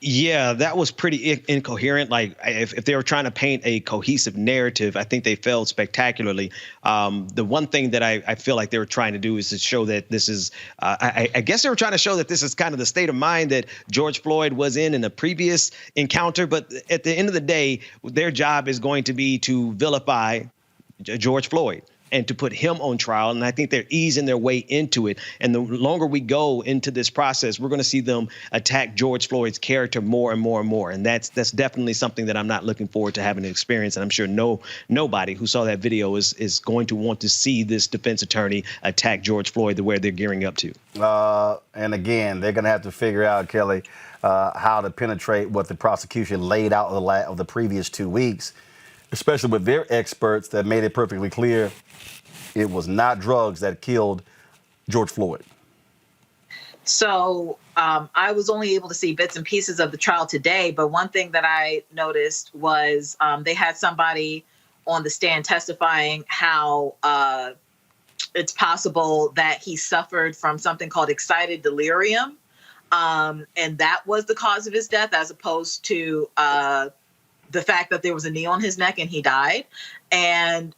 Yeah, that was pretty incoherent. Like, if they were trying to paint a cohesive narrative, I think they failed spectacularly. The one thing that I feel like they were trying to do is to show that this is, I guess they were trying to show that this is kind of the state of mind that George Floyd was in a previous encounter. But at the end of the day, their job is going to be to vilify George Floyd and to put him on trial. And I think they're easing their way into it. And the longer we go into this process, we're going to see them attack George Floyd's character more and more and more. And that's definitely something that I'm not looking forward to having an experience. And I'm sure nobody who saw that video is going to want to see this defense attorney attack George Floyd the way they're gearing up to. And again, they're going to have to figure out, Kelly, how to penetrate what the prosecution laid out of the previous 2 weeks, especially with their experts that made it perfectly clear it was not drugs that killed George Floyd. So I was only able to see bits and pieces of the trial today, but one thing that I noticed was they had somebody on the stand testifying how it's possible that he suffered from something called excited delirium, and that was the cause of his death, as opposed to the fact that there was a knee on his neck and he died. And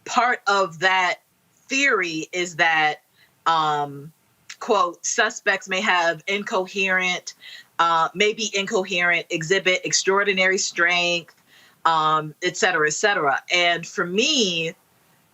part of that theory is that, quote, suspects may have incoherent, exhibit extraordinary strength, et cetera, et cetera. And for me,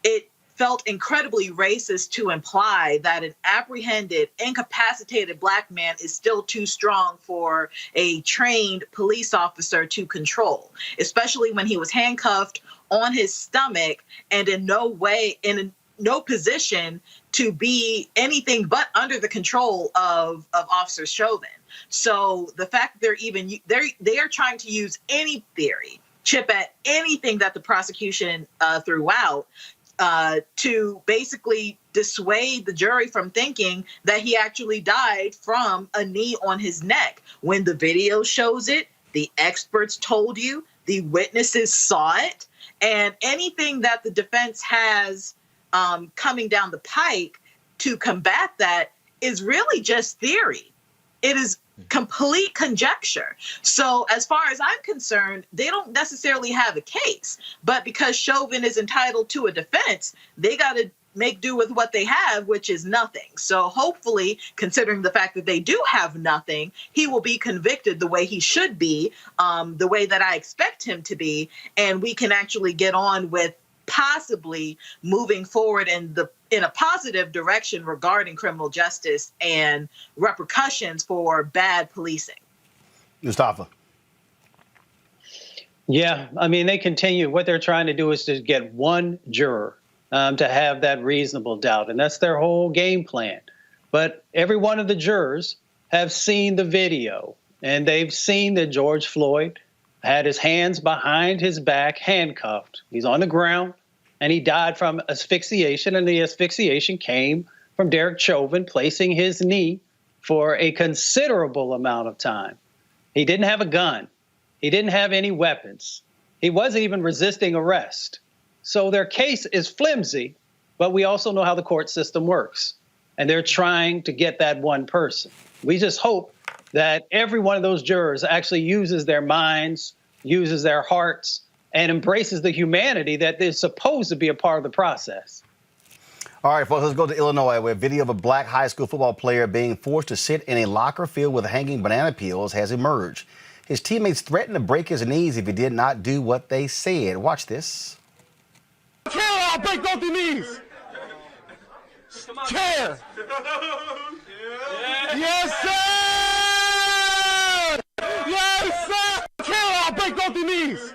it felt incredibly racist to imply that an apprehended, incapacitated Black man is still too strong for a trained police officer to control, especially when he was handcuffed on his stomach and in no position to be anything but under the control of Officer Chauvin. So the fact that they are trying to use any theory, chip at anything that the prosecution threw out, to basically dissuade the jury from thinking that he actually died from a knee on his neck. When the video shows it, the experts told you, the witnesses saw it, and anything that the defense has coming down the pike to combat that is really just theory. it is complete conjecture. So as far as I'm concerned, they don't necessarily have a case, but because Chauvin is entitled to a defense, they got to make do with what they have, which is nothing. So hopefully, considering the fact that they do have nothing, he will be convicted the way he should be, the way that I expect him to be, and we can actually get on with possibly moving forward in a positive direction regarding criminal justice and repercussions for bad policing. Mustafa. Yeah, I mean, they continue. What they're trying to do is to get one juror to have that reasonable doubt, and that's their whole game plan. But every one of the jurors have seen the video, and they've seen that George Floyd had his hands behind his back, handcuffed. He's on the ground, and he died from asphyxiation, and the asphyxiation came from Derek Chauvin placing his knee for a considerable amount of time. He didn't have a gun. He didn't have any weapons. He wasn't even resisting arrest. So their case is flimsy, but we also know how the court system works, and they're trying to get that one person. We just hope that every one of those jurors actually uses their minds, uses their hearts, and embraces the humanity that is supposed to be a part of the process. All right, folks, let's go to Illinois, where a video of a black high school football player being forced to sit in a locker filled with hanging banana peels has emerged. His teammates threatened to break his knees if he did not do what they said. Watch this. Chair, I'll break both your knees. Chair. Yes, sir. Yes, sir. Chair, I'll break both your knees.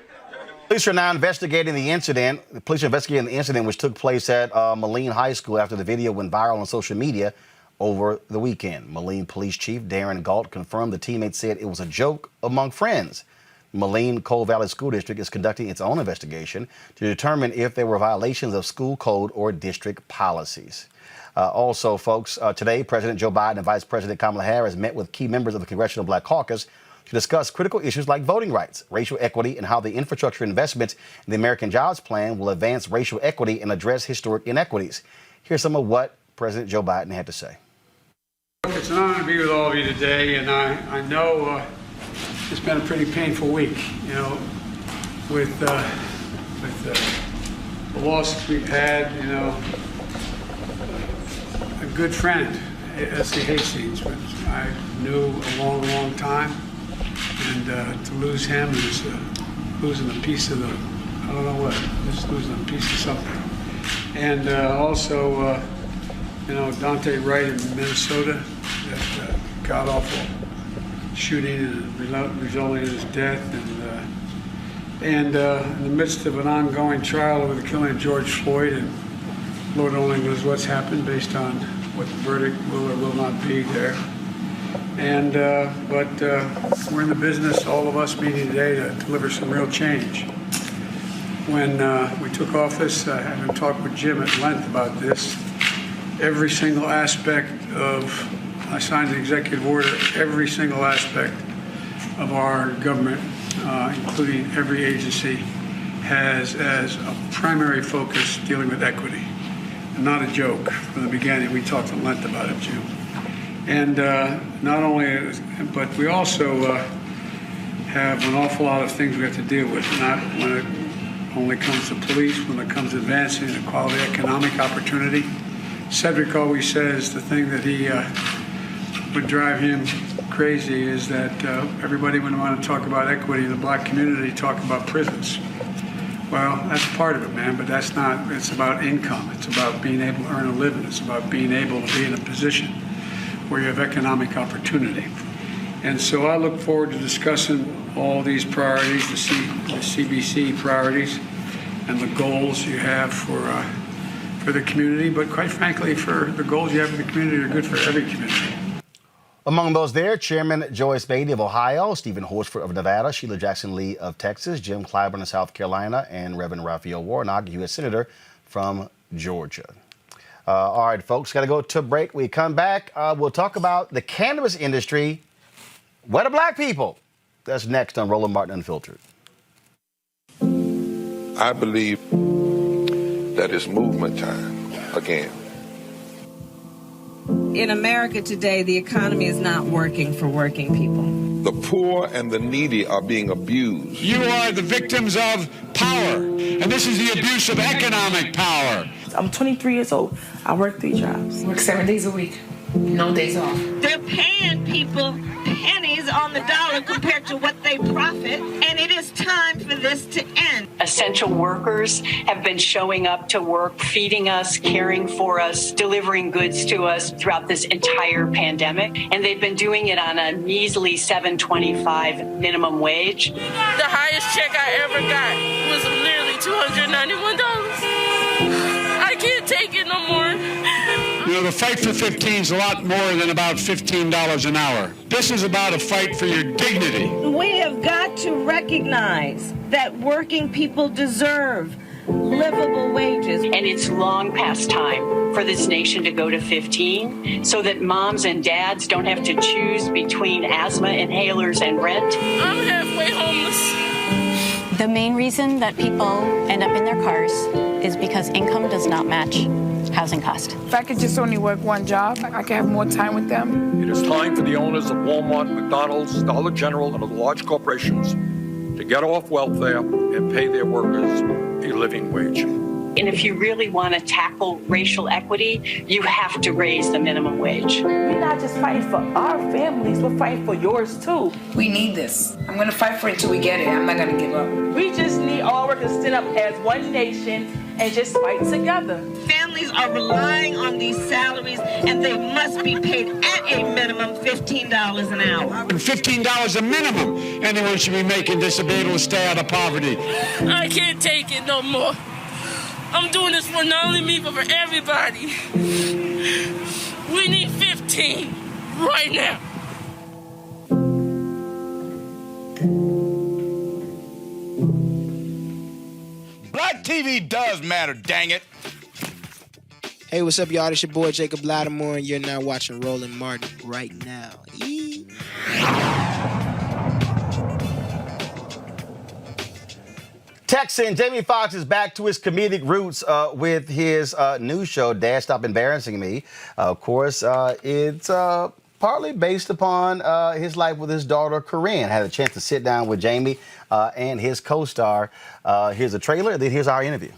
Police are now investigating the incident. The police are investigating the incident which took place at Moline High School after the video went viral on social media over the weekend. Moline Police Chief Darren Galt confirmed the teammates said it was a joke among friends. Moline Coal Valley School District is conducting its own investigation to determine if there were violations of school code or district policies. Also, folks, today, President Joe Biden and Vice President Kamala Harris met with key members of the Congressional Black Caucus to discuss critical issues like voting rights, racial equity, and how the infrastructure investments in the American Jobs Plan will advance racial equity and address historic inequities. Here's some of what President Joe Biden had to say. It's an honor to be with all of you today, and I know it's been a pretty painful week, you know, with the losses we've had, you know. A good friend, S.C. Hastings, which I knew a long, long time, and to lose him is losing a piece of the, I don't know what, just losing a piece of something. And also, you know, Daunte Wright in Minnesota, that god-awful shooting and resulting in his death, and in the midst of an ongoing trial over the killing of George Floyd, and Lord only knows what's happened based on what the verdict will or will not be there. And but we're in the business, all of us meeting today, to deliver some real change. When we took office, having talked with Jim at length about this, every single aspect of, I signed the executive order, every single aspect of our government, including every agency, has as a primary focus dealing with equity. And not a joke from the beginning. We talked at length about it, Jim. And not only, but we also have an awful lot of things we have to deal with, not when it only comes to police, when it comes to advancing equality, economic opportunity. Cedric always says the thing that he would drive him crazy is that everybody, when they want to talk about equity in the black community, talk about prisons. Well, that's part of it, man, but that's not, it's about income. It's about being able to earn a living. It's about being able to be in a position where you have economic opportunity. And so I look forward to discussing all these priorities, the CBC priorities, and the goals you have for the community, but quite frankly, for the goals you have for the community are good for every community. Among those there, Chairman Joyce Beatty of Ohio, Stephen Horsford of Nevada, Sheila Jackson Lee of Texas, Jim Clyburn of South Carolina, and Reverend Raphael Warnock, U.S. Senator from Georgia. All right, folks, got to go to a break. We come back, we'll talk about the cannabis industry. Where the black people? That's next on Roland Martin Unfiltered. I believe that it's movement time again. in America today, the economy is not working for working people. The poor and the needy are being abused. You are the victims of power, and this is the abuse of economic power. I'm 23 years old. I work 3 jobs. Work 7 days a week. No days off. They're paying people pennies on the dollar compared to what they profit, and it is time for this to end. Essential workers have been showing up to work, feeding us, caring for us, delivering goods to us throughout this entire pandemic, and they've been doing it on a measly $7.25 minimum wage. The highest check I ever got was literally $291. I can't take it no more. You know, the fight for 15 is a lot more than about $15 an hour. This is about a fight for your dignity. We have got to recognize that working people deserve livable wages. And it's long past time for this nation to go to 15 so that moms and dads don't have to choose between asthma inhalers and rent. I'm halfway homeless. The main reason that people end up in their cars is because income does not match housing cost. If I could just only work one job, I could have more time with them. It is time for the owners of Walmart, McDonald's, Dollar General, and other large corporations to get off welfare and pay their workers a living wage. And if you really want to tackle racial equity, you have to raise the minimum wage. We're not just fighting for our families, we're fighting for yours too. We need this. I'm going to fight for it until we get it. I'm not going to give up. We just need all workers to stand up as one nation and just fight together. Families are relying on these salaries, and they must be paid at a minimum $15 an hour. $15 a minimum. Anyone should be making this to be able to stay out of poverty. I can't take it no more. I'm doing this for not only me, but for everybody. We need 15 right now. Black TV does matter, dang it. Hey, what's up, y'all? It's your boy Jacob Lattimore, and you're now watching Roland Martin right now. Texan Jamie Foxx is back to his comedic roots with his new show, Dad Stop Embarrassing Me. Of course, it's partly based upon his life with his daughter, Caron. I had a chance to sit down with Jamie and his co-star. Here's a trailer, then here's our interview.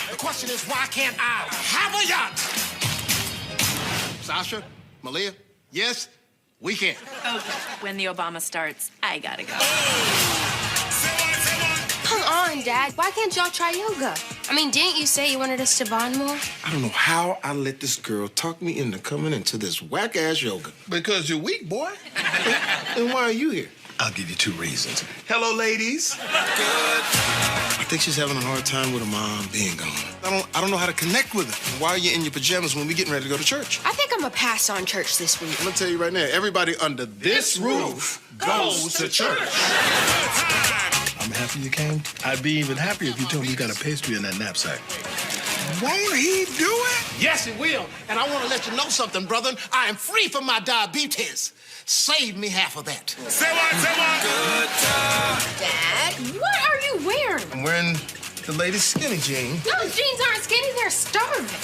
The question is, why can't I have a yacht? Sasha, Malia, yes, we can. Okay. When the Obama starts, I gotta go. Come on, Dad. Why can't y'all try yoga? I mean, didn't you say you wanted us to bond more? I don't know how I let this girl talk me into coming into this whack-ass yoga. Because you're weak, boy. And why are you here? I'll give you 2 reasons. Hello, ladies. Good. I think she's having a hard time with her mom being gone. I don't know how to connect with her. Why are you in your pajamas when we getting ready to go to church? I think I'm gonna pass on church this week. I'm gonna tell you right now, everybody under this roof goes to church. I'm happy you came. I'd be even happier if you told me you got a pastry in that knapsack. Won't he do it? Yes, he will. And I want to let you know something, brother. I am free from my diabetes. Save me half of that. Say what? Good time. Dad, what are you wearing? I'm wearing the latest skinny jean. Those jeans aren't skinny, they're starving.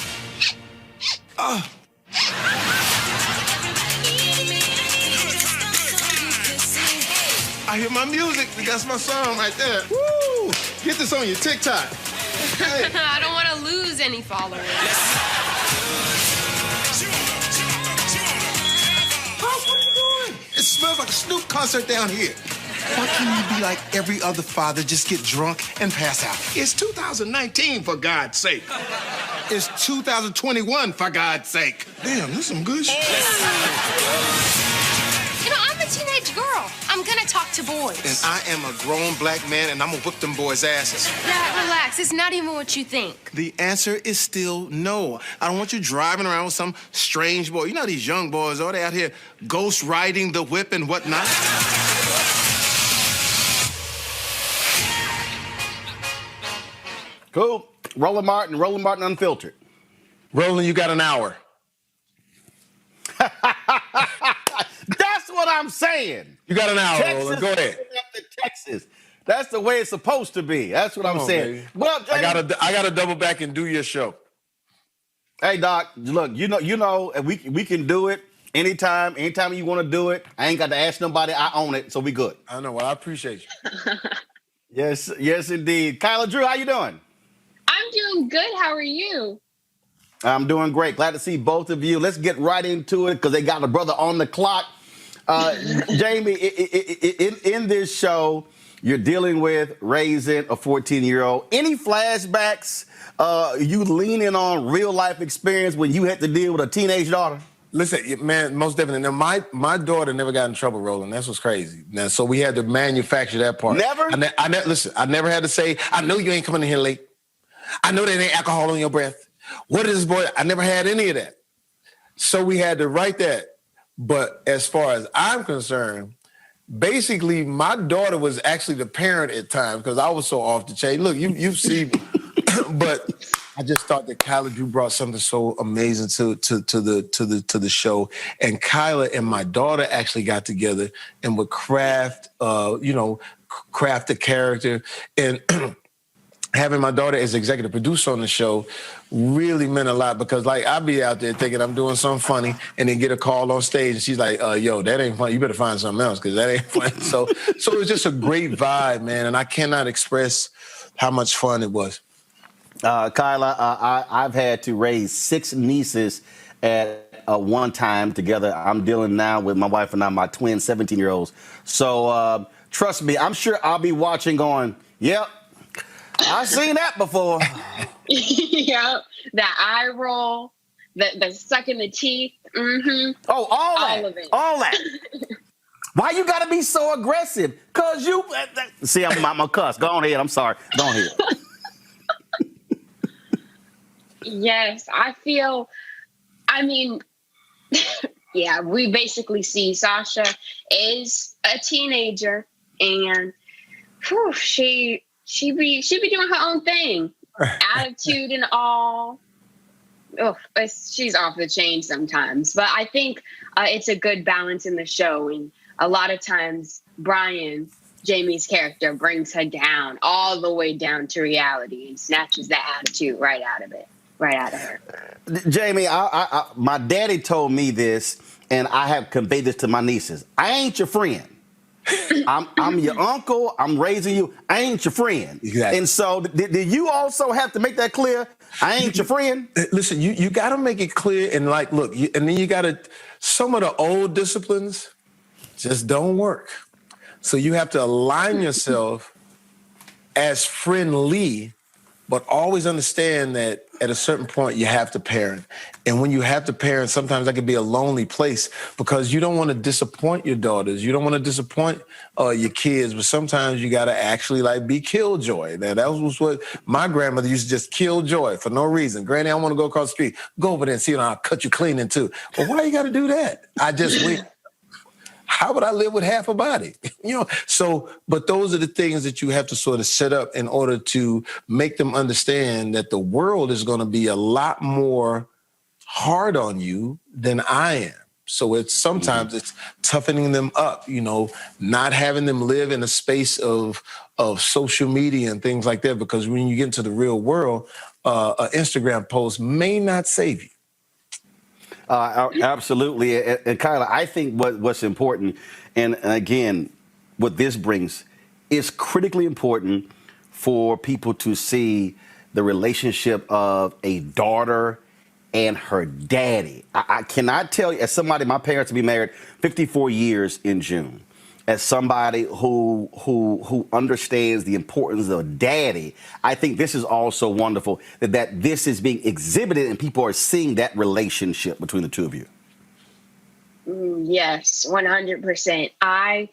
I hear my music. That's my song right there. Woo! Get this on your TikTok. Hey. I don't want to lose any followers. Pops, what are you doing? It smells like a Snoop concert down here. Why can't you be like every other father, just get drunk and pass out? It's 2019, for God's sake. It's 2021, for God's sake. Damn, this is some good shit. You know, I'm a teenage girl. I'm gonna talk to boys. And I am a grown black man, and I'm gonna whip them boys' asses. Dad, relax. It's not even what you think. The answer is still no. I don't want you driving around with some strange boy. You know these young boys, oh, they out here ghost riding the whip and whatnot. Cool. Roland Martin Unfiltered. Roland, you got an hour. That's what I'm saying. You got an hour, Texas, Roland. Go ahead. Texas. That's the way it's supposed to be. That's what I'm saying. Baby. Well, I gotta double back and do your show. Hey, Doc, look, you know, we can do it anytime you want to do it. I ain't got to ask nobody. I own it, so we good. I know. Well, I appreciate you. Yes, indeed. Kyla Drew, how you doing? I'm doing good. How are you? I'm doing great. Glad to see both of you. Let's get right into it because they got a brother on the clock. Jamie, in this show, you're dealing with raising a 14-year-old. Any flashbacks? You leaning on real life experience when you had to deal with a teenage daughter? Listen, man, most definitely. Now, my daughter never got in trouble, Roland. That's what's crazy. Now, so we had to manufacture that part. Never? Listen, I never had to say, I know you ain't coming in here late. I know there ain't alcohol on your breath. What is this, boy? I never had any of that. So we had to write that. But as far as I'm concerned, basically, my daughter was actually the parent at times because I was so off the chain. Look, you see me. But I just thought that Kyla Drew brought something so amazing to the show, and Kyla and my daughter actually got together and would craft a character, and having my daughter as executive producer on the show really meant a lot because, like, I'd be out there thinking I'm doing something funny and then get a call on stage and she's like, yo, that ain't funny. You better find something else because that ain't funny. So it was just a great vibe, man, and I cannot express how much fun it was. Kyla, I've had to raise 6 nieces at one time together. I'm dealing now with my wife and I, my twin 17-year-olds. So trust me, I'm sure I'll be watching going, yep, I've seen that before. Yep, the eye roll, the sucking the teeth. Mm-hmm. Oh, all of it. All that. Why you got to be so aggressive? Because you... See, I'm my cuss. Go on ahead. I'm sorry. Go on ahead. Yes, yeah, we basically see Sasha is a teenager and she be doing her own thing. Attitude and all. She's off the chain sometimes. But I think it's a good balance in the show. And a lot of times Brian, Jamie's character, brings her down, all the way down to reality and snatches the attitude right out of her. Jamie, my daddy told me this, and I have conveyed this to my nieces. I ain't your friend. I'm your uncle. I'm raising you. I ain't your friend. Exactly. And so did you also have to make that clear? I ain't your friend. Listen, you got to make it clear and like, look, and then you got to, some of the old disciplines just don't work. So you have to align yourself as friendly, but always understand that at a certain point you have to parent. And when you have to parent, sometimes that can be a lonely place because you don't want to disappoint your daughters. You don't want to disappoint your kids, but sometimes you got to actually like be killjoy. Now, that was what my grandmother used to just killjoy for no reason. Granny, I want to go across the street. Go over there and see, I'll cut you clean in two. Well, why you got to do that? I just went. How would I live with half a body? So, but those are the things that you have to sort of set up in order to make them understand that the world is going to be a lot more hard on you than I am. So it's sometimes it's toughening them up, not having them live in a space of social media and things like that, because when you get into the real world, an Instagram post may not save you. Absolutely. And Kyla, I think what's important, and again, what this brings, is critically important for people to see the relationship of a daughter and her daddy. I cannot tell you, as somebody, my parents will be married 54 years in June. As somebody who understands the importance of daddy, I think this is also wonderful that this is being exhibited and people are seeing that relationship between the two of you. Yes, 100%. I'm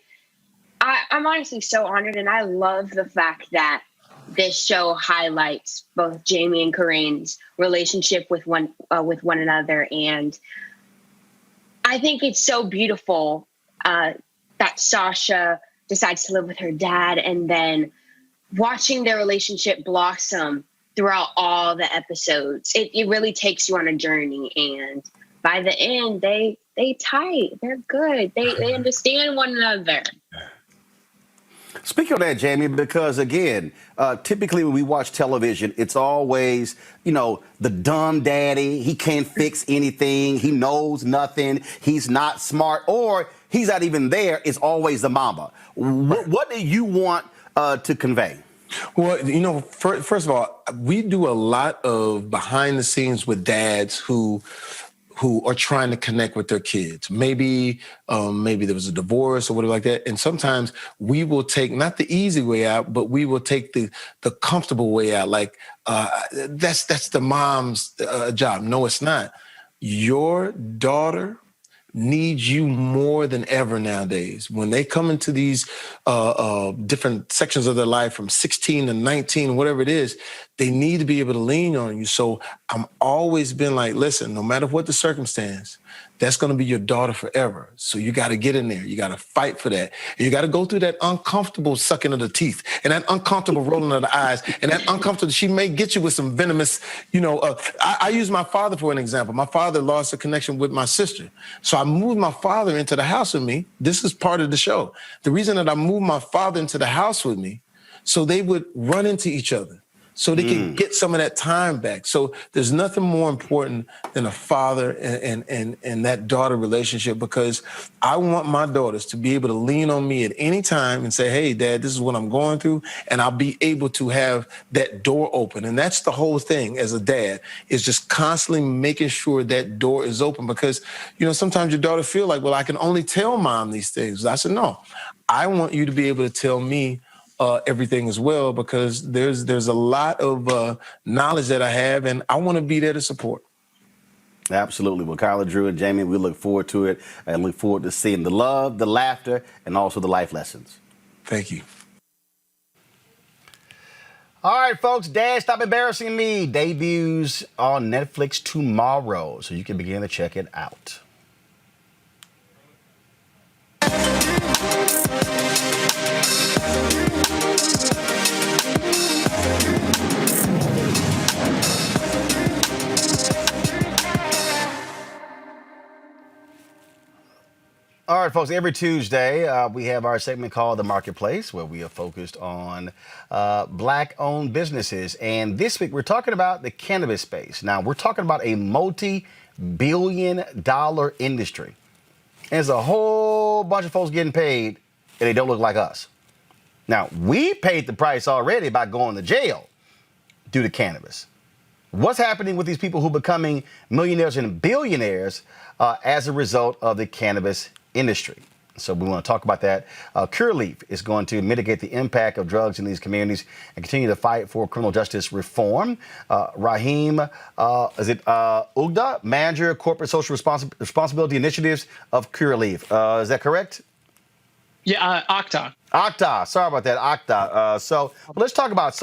honestly so honored, and I love the fact that this show highlights both Jamie and Karen's relationship with one another, and I think it's so beautiful that Sasha decides to live with her dad, and then watching their relationship blossom throughout all the episodes. It really takes you on a journey, and by the end, they tight. They're good. They understand one another. Speak of that, Jamie, because again, typically when we watch television, it's always, the dumb daddy. He can't fix anything. He knows nothing. He's not smart, or he's not even there. It's always the mama. What do you want to convey? Well, first of all, we do a lot of behind the scenes with dads who are trying to connect with their kids. Maybe there was a divorce or whatever like that. And sometimes we will take not the easy way out, but we will take the comfortable way out. Like that's the mom's job. No, it's not. Your daughter needs you more than ever nowadays. When they come into these different sections of their life from 16 to 19, whatever it is, they need to be able to lean on you. So I'm always been like, listen, no matter what the circumstance, that's going to be your daughter forever. So you got to get in there. You got to fight for that. And you got to go through that uncomfortable sucking of the teeth and that uncomfortable rolling of the eyes and that uncomfortable, she may get you with some venomous, I use my father for an example. My father lost a connection with my sister. So I moved my father into the house with me. This is part of the show. The reason that I moved my father into the house with me, so they would run into each other, so they can get some of that time back. So there's nothing more important than a father and that daughter relationship, because I want my daughters to be able to lean on me at any time and say, hey, Dad, this is what I'm going through. And I'll be able to have that door open. And that's the whole thing as a dad, is just constantly making sure that door is open, because, sometimes your daughter feel like, well, I can only tell mom these things. I said, no, I want you to be able to tell me everything as well, because there's a lot of knowledge that I have, and I want to be there to support. Absolutely. Well, Kyla, Drew, and Jamie, we look forward to it and look forward to seeing the love, the laughter, and also the life lessons. Thank you. All right, folks, Dad, Stop Embarrassing Me debuts on Netflix tomorrow, so you can begin to check it out. All right, folks, every Tuesday, we have our segment called The Marketplace, where we are focused on Black-owned businesses. And this week, we're talking about the cannabis space. Now, we're talking about a multi-billion-dollar industry. And there's a whole bunch of folks getting paid, and they don't look like us. Now, we paid the price already by going to jail due to cannabis. What's happening with these people who are becoming millionaires and billionaires as a result of the cannabis industry? So we want to talk about that. Curaleaf is going to mitigate the impact of drugs in these communities and continue to fight for criminal justice reform. Rahim Ugda, manager, corporate social responsibility initiatives of Curaleaf. Is that correct? Yeah, Okta. Okta. Sorry about that, Okta. So let's talk about,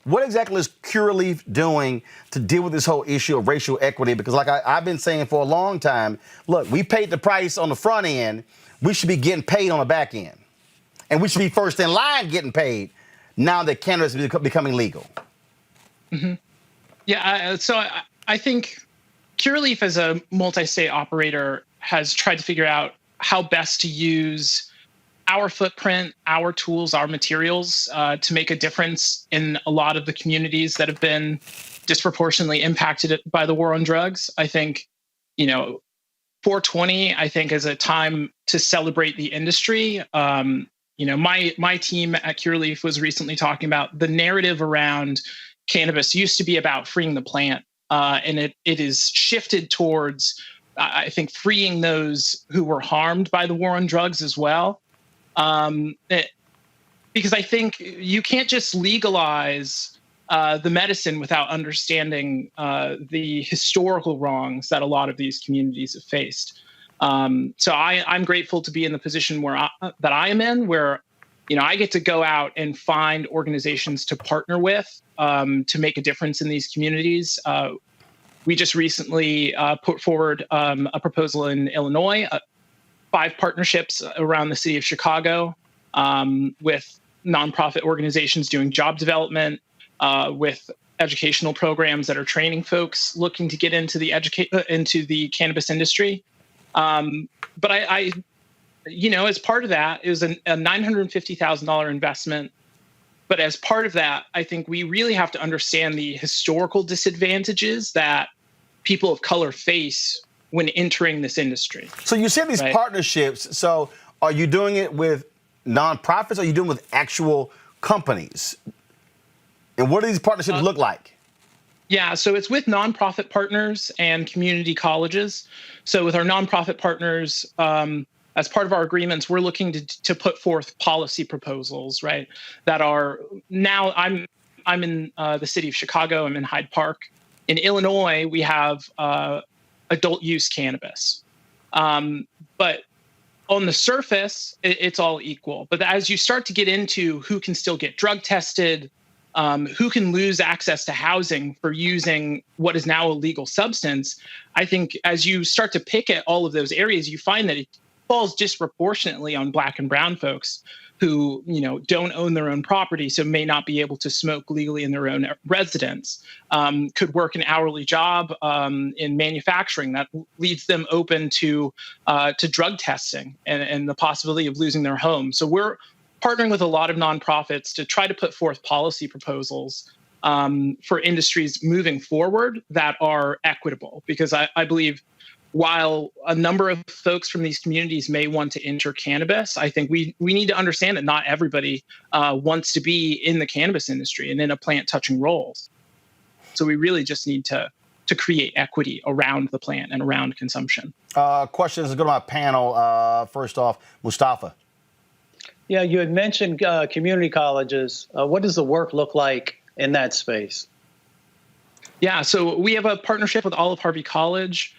what exactly is Curaleaf doing to deal with this whole issue of racial equity? Because like I've been saying for a long time, look, we paid the price on the front end. We should be getting paid on the back end. And we should be first in line getting paid now that cannabis is becoming legal. Mm-hmm. Yeah, so I think Curaleaf as a multi-state operator has tried to figure out how best to use our footprint, our tools, our materials to make a difference in a lot of the communities that have been disproportionately impacted by the war on drugs. I think, 420, I think, is a time to celebrate the industry. My team at Curaleaf was recently talking about the narrative around cannabis used to be about freeing the plant, and it is shifted towards, I think, freeing those who were harmed by the war on drugs as well. Because I think you can't just legalize the medicine without understanding the historical wrongs that a lot of these communities have faced. So I'm grateful to be in the position that I am in, where I get to go out and find organizations to partner with to make a difference in these communities. We just recently put forward a proposal in Illinois. 5 partnerships around the city of Chicago with nonprofit organizations doing job development, with educational programs that are training folks looking to get into the cannabis industry. But I as part of that, it was a $950,000 investment. But as part of that, I think we really have to understand the historical disadvantages that people of color face when entering this industry. So you said these partnerships. So are you doing it with nonprofits or are you doing it with actual companies? And what do these partnerships look like? Yeah, so it's with nonprofit partners and community colleges. So with our nonprofit partners, as part of our agreements, we're looking to put forth policy proposals, right? That are now I'm in the city of Chicago. I'm in Hyde Park. In Illinois, we have adult use cannabis. But on the surface, it's all equal. But as you start to get into who can still get drug tested, who can lose access to housing for using what is now a legal substance, I think as you start to pick at all of those areas, you find that it falls disproportionately on Black and brown folks who, don't own their own property, so may not be able to smoke legally in their own residence, could work an hourly job in manufacturing that leads them open to drug testing and the possibility of losing their home. So we're partnering with a lot of nonprofits to try to put forth policy proposals for industries moving forward that are equitable, because I believe while a number of folks from these communities may want to enter cannabis, I think we need to understand that not everybody wants to be in the cannabis industry and in a plant-touching role. So we really just need to create equity around the plant and around consumption. Questions go to my panel. First off, Mustafa. Yeah, you had mentioned community colleges. What does the work look like in that space? Yeah, so we have a partnership with Olive Harvey College.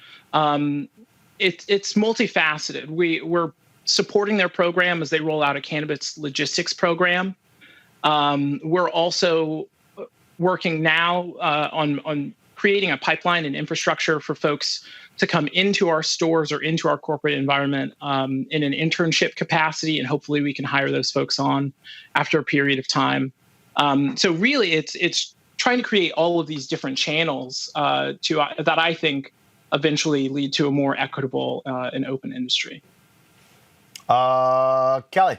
It's multifaceted. We're supporting their program as they roll out a cannabis logistics program. We're also working now on creating a pipeline and infrastructure for folks to come into our stores or into our corporate environment in an internship capacity, and hopefully we can hire those folks on after a period of time. So really, it's trying to create all of these different channels that I think eventually lead to a more equitable and open industry. Kelly.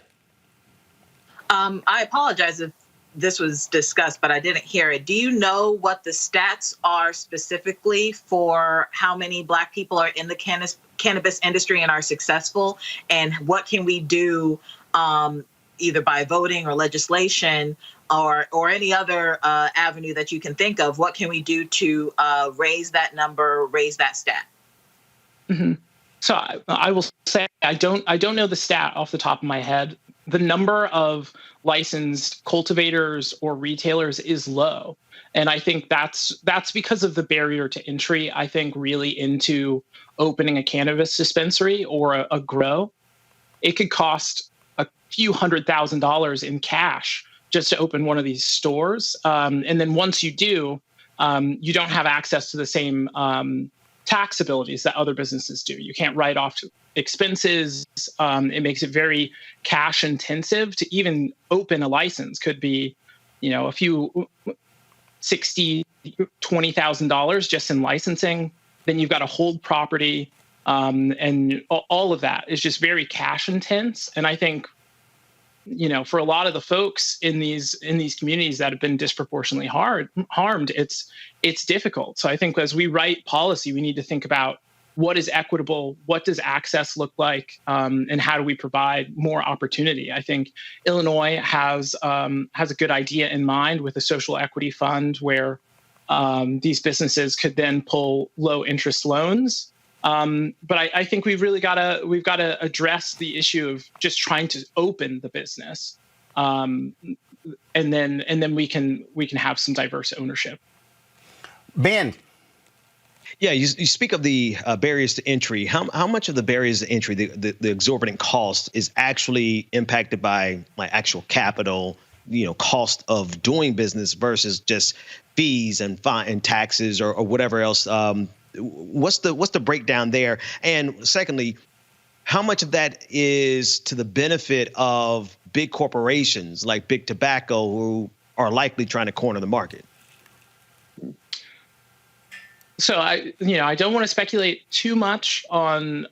I apologize if this was discussed, but I didn't hear it. Do you know what the stats are specifically for how many Black people are in the cannabis industry and are successful? And what can we do either by voting or legislation or any other avenue that you can think of? What can we do to raise that number, raise that stat? Mm-hmm. So I will say I don't know the stat off the top of my head. The number of licensed cultivators or retailers is low, and I think that's because of the barrier to entry. I think really into opening a cannabis dispensary or a grow, it could cost a few $100,000 in cash just to open one of these stores. And then once you do, you don't have access to the same tax abilities that other businesses do. You can't write off expenses. It makes it very cash intensive to even open a license. Could be, a few $60,000, $20,000 just in licensing. Then you've got to hold property. And all of that is just very cash intense. And I think, for a lot of the folks in these communities that have been disproportionately harmed, it's difficult. So I think as we write policy, we need to think about what is equitable, what does access look like, and how do we provide more opportunity. I think Illinois has a good idea in mind with a social equity fund where these businesses could then pull low interest loans. But I think we've got to address the issue of just trying to open the business, and then we can have some diverse ownership. Ben. Yeah, you speak of the barriers to entry. How much of the barriers to entry, the exorbitant cost, is actually impacted by like actual capital, cost of doing business versus just fees and fine and taxes or whatever else? What's the breakdown there? And secondly, how much of that is to the benefit of big corporations like Big Tobacco, who are likely trying to corner the market? So I don't want to speculate too much on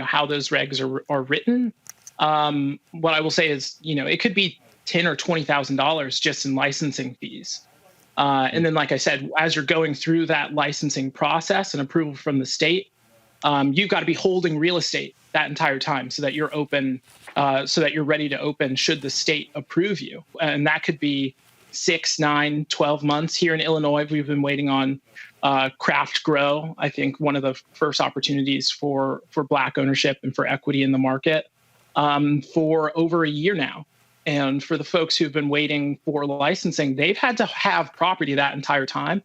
how those regs are written. What I will say is, it could be $10,000 or $20,000 just in licensing fees. And then, like I said, as you're going through that licensing process and approval from the state, you've got to be holding real estate that entire time so that you're open, so that you're ready to open should the state approve you. And that could be 6, 9, 12 months. Here in Illinois, we've been waiting on craft grow. I think one of the first opportunities for Black ownership and for equity in the market for over a year now. And for the folks who've been waiting for licensing, they've had to have property that entire time.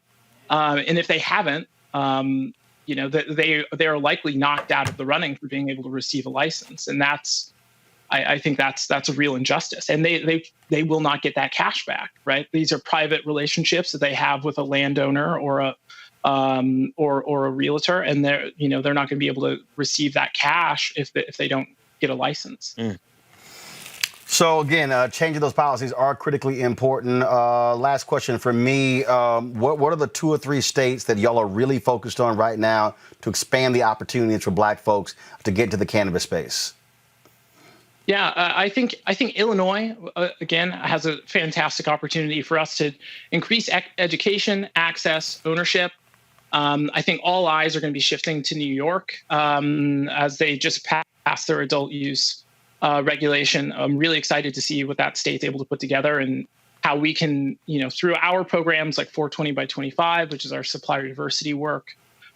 And if they haven't, they are likely knocked out of the running for being able to receive a license. And I think that's a real injustice. And they will not get that cash back, right? These are private relationships that they have with a landowner or a realtor, and they're not going to be able to receive that cash if they don't get a license. So again, changing those policies are critically important. Last question for me: what are the 2 or 3 states that y'all are really focused on right now to expand the opportunities for Black folks to get into the cannabis space? Yeah, I think Illinois again has a fantastic opportunity for us to increase education, access, ownership. I think all eyes are going to be shifting to New York as they just passed their adult use regulation. I'm really excited to see what that state's able to put together and how we can, through our programs like 420 by 25, which is our supplier diversity work,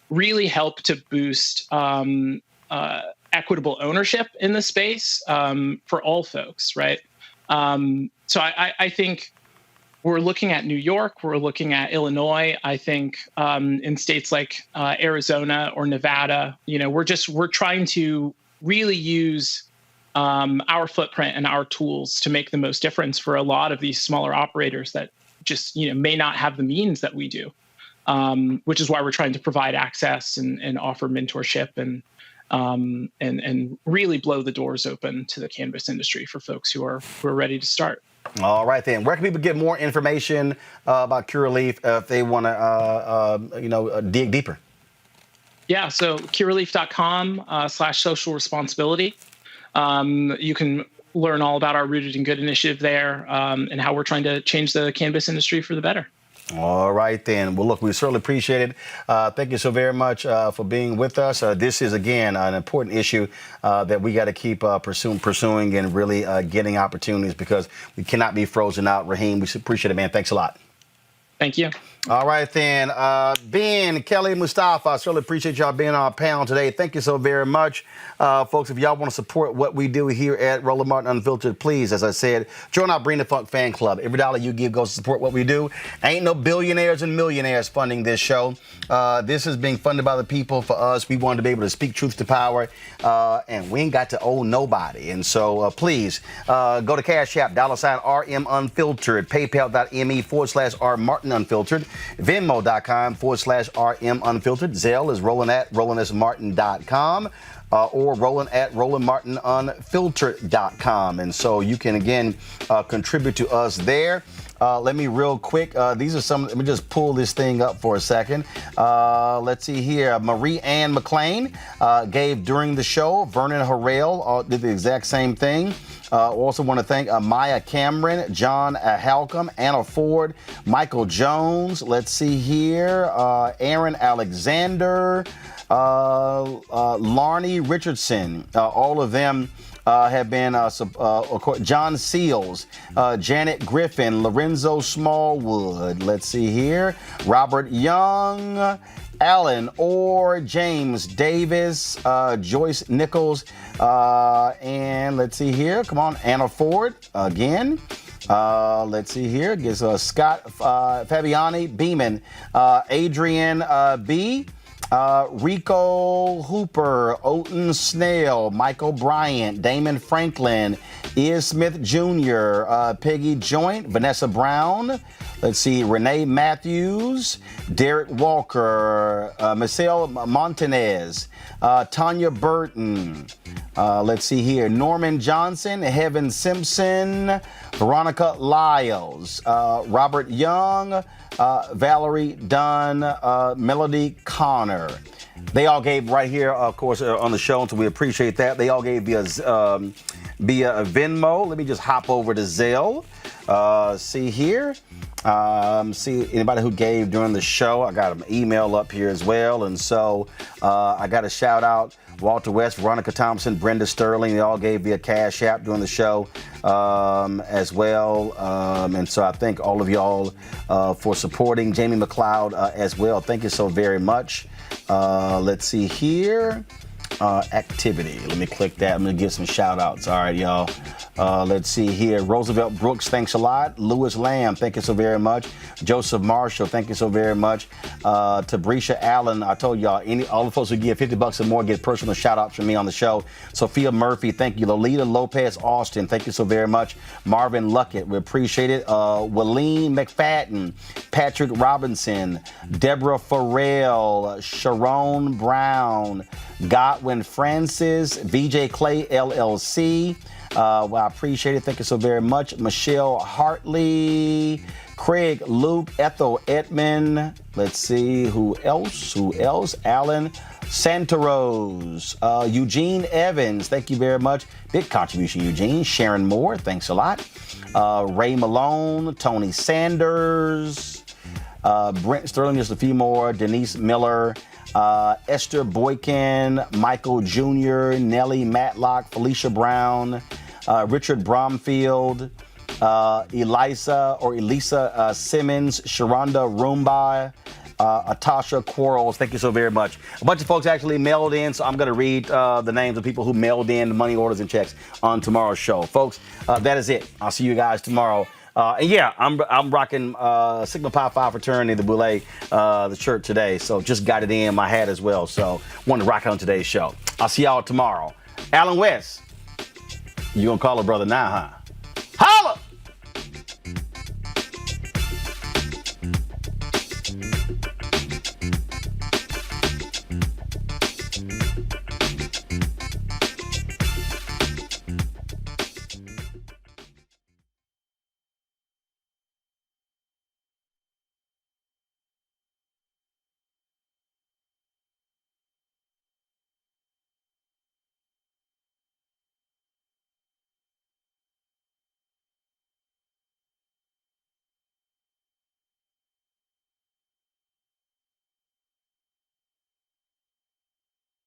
really help to boost equitable ownership in the space for all folks, right? So I think we're looking at New York, we're looking at Illinois. I think in states like Arizona or Nevada, we're trying to really use our footprint and our tools to make the most difference for a lot of these smaller operators that just may not have the means that we do, which is why we're trying to provide access and offer mentorship and really blow the doors open to the cannabis industry for folks who are ready to start. All right, then. Where can people get more information about Curaleaf if they want to, dig deeper? Yeah, so curaleaf.com/social responsibility. You can learn all about our Rooted in Good initiative there and how we're trying to change the cannabis industry for the better. All right, then. Well, look, we certainly appreciate it. Thank you so very much for being with us. This is, again, an important issue that we got to keep pursuing and really getting opportunities because we cannot be frozen out. Raheem, we appreciate it, man. Thanks a lot. Thank you. All right, then. Ben, Kelly, Mustafa, I certainly appreciate y'all being on our panel today. Thank you so very much. Folks, if y'all want to support what we do here at Roland Martin Unfiltered, please, as I said, join our Bring the Funk fan club. Every dollar you give goes to support what we do. Ain't no billionaires and millionaires funding this show. This is being funded by the people for us. We wanted to be able to speak truth to power, and we ain't got to owe nobody. And so please go to Cash App, $RM Unfiltered, PayPal.me/R Martin Unfiltered. Venmo.com/RM Unfiltered. Zelle is Roland@RolandSMartin.com or Roland@RolandMartinUnfiltered.com. And so you can, again, contribute to us there. Let me real quick. Let me just pull this thing up for a second. Let's see here. Marie Ann McLean gave during the show. Vernon Harrell did the exact same thing. Also want to thank Maya Cameron, John Halcomb, Anna Ford, Michael Jones. Let's see here. Aaron Alexander, Larney Richardson. All of them have been John Seals, Janet Griffin, Lorenzo Smallwood. Let's see here. Robert Young, Alan Orr, James Davis, Joyce Nichols, and let's see here. Come on, Anna Ford again. Let's see here. Gives Scott Fabiani Beeman, Adrian B. Rico Hooper, Oten Snail, Michael Bryant, Damon Franklin, Is Smith Jr., Peggy Joint, Vanessa Brown. Let's see, Renee Matthews, Derek Walker, Marcel Montanez, Tanya Burton. Let's see here, Norman Johnson, Heaven Simpson, Veronica Lyles, Robert Young, Valerie Dunn, Melody Connor. They all gave right here, of course, on the show, so we appreciate that. They all gave via Venmo. Let me just hop over to Zelle. See here. See anybody who gave during the show. I got an email up here as well. And so I got a shout out. Walter West, Veronica Thompson, Brenda Sterling. They all gave via Cash App during the show as well. And so I thank all of y'all for supporting Jamie McLeod as well. Thank you so very much. Let's see here. Activity. Let me click that. I'm going to give some shout outs. All right, y'all. Let's see here. Roosevelt Brooks, thanks a lot. Lewis Lamb, thank you so very much. Joseph Marshall, thank you so very much. Tabrisha Allen, I told y'all, all the folks who give $50 or more get personal shout outs from me on the show. Sophia Murphy, thank you. Lolita Lopez Austin, thank you so very much. Marvin Luckett, we appreciate it. Walleen McFadden, Patrick Robinson, Deborah Farrell, Sharon Brown, Godwin Francis, VJ Clay LLC. Well, I appreciate it. Thank you so very much. Michelle Hartley, Craig, Luke, Ethel Edmond. Let's see who else. Alan Santaros, Eugene Evans. Thank you very much. Big contribution, Eugene. Sharon Moore. Thanks a lot. Ray Malone, Tony Sanders, Brent Sterling. Just a few more. Denise Miller. Esther Boykin, Michael Jr., Nellie Matlock, Felicia Brown, Richard Bromfield, Elisa Simmons, Sharonda Roomba, Atasha Quarles. Thank you so very much. A bunch of folks actually mailed in, so I'm going to read the names of people who mailed in money orders and checks on tomorrow's show. Folks, that is it. I'll see you guys tomorrow. And yeah, I'm rocking Sigma Pi Phi fraternity, the Boule, the shirt today. So just got it in my hat as well. So wanted to rock it on today's show. I'll see y'all tomorrow. Alan West, you gonna call a brother now, huh?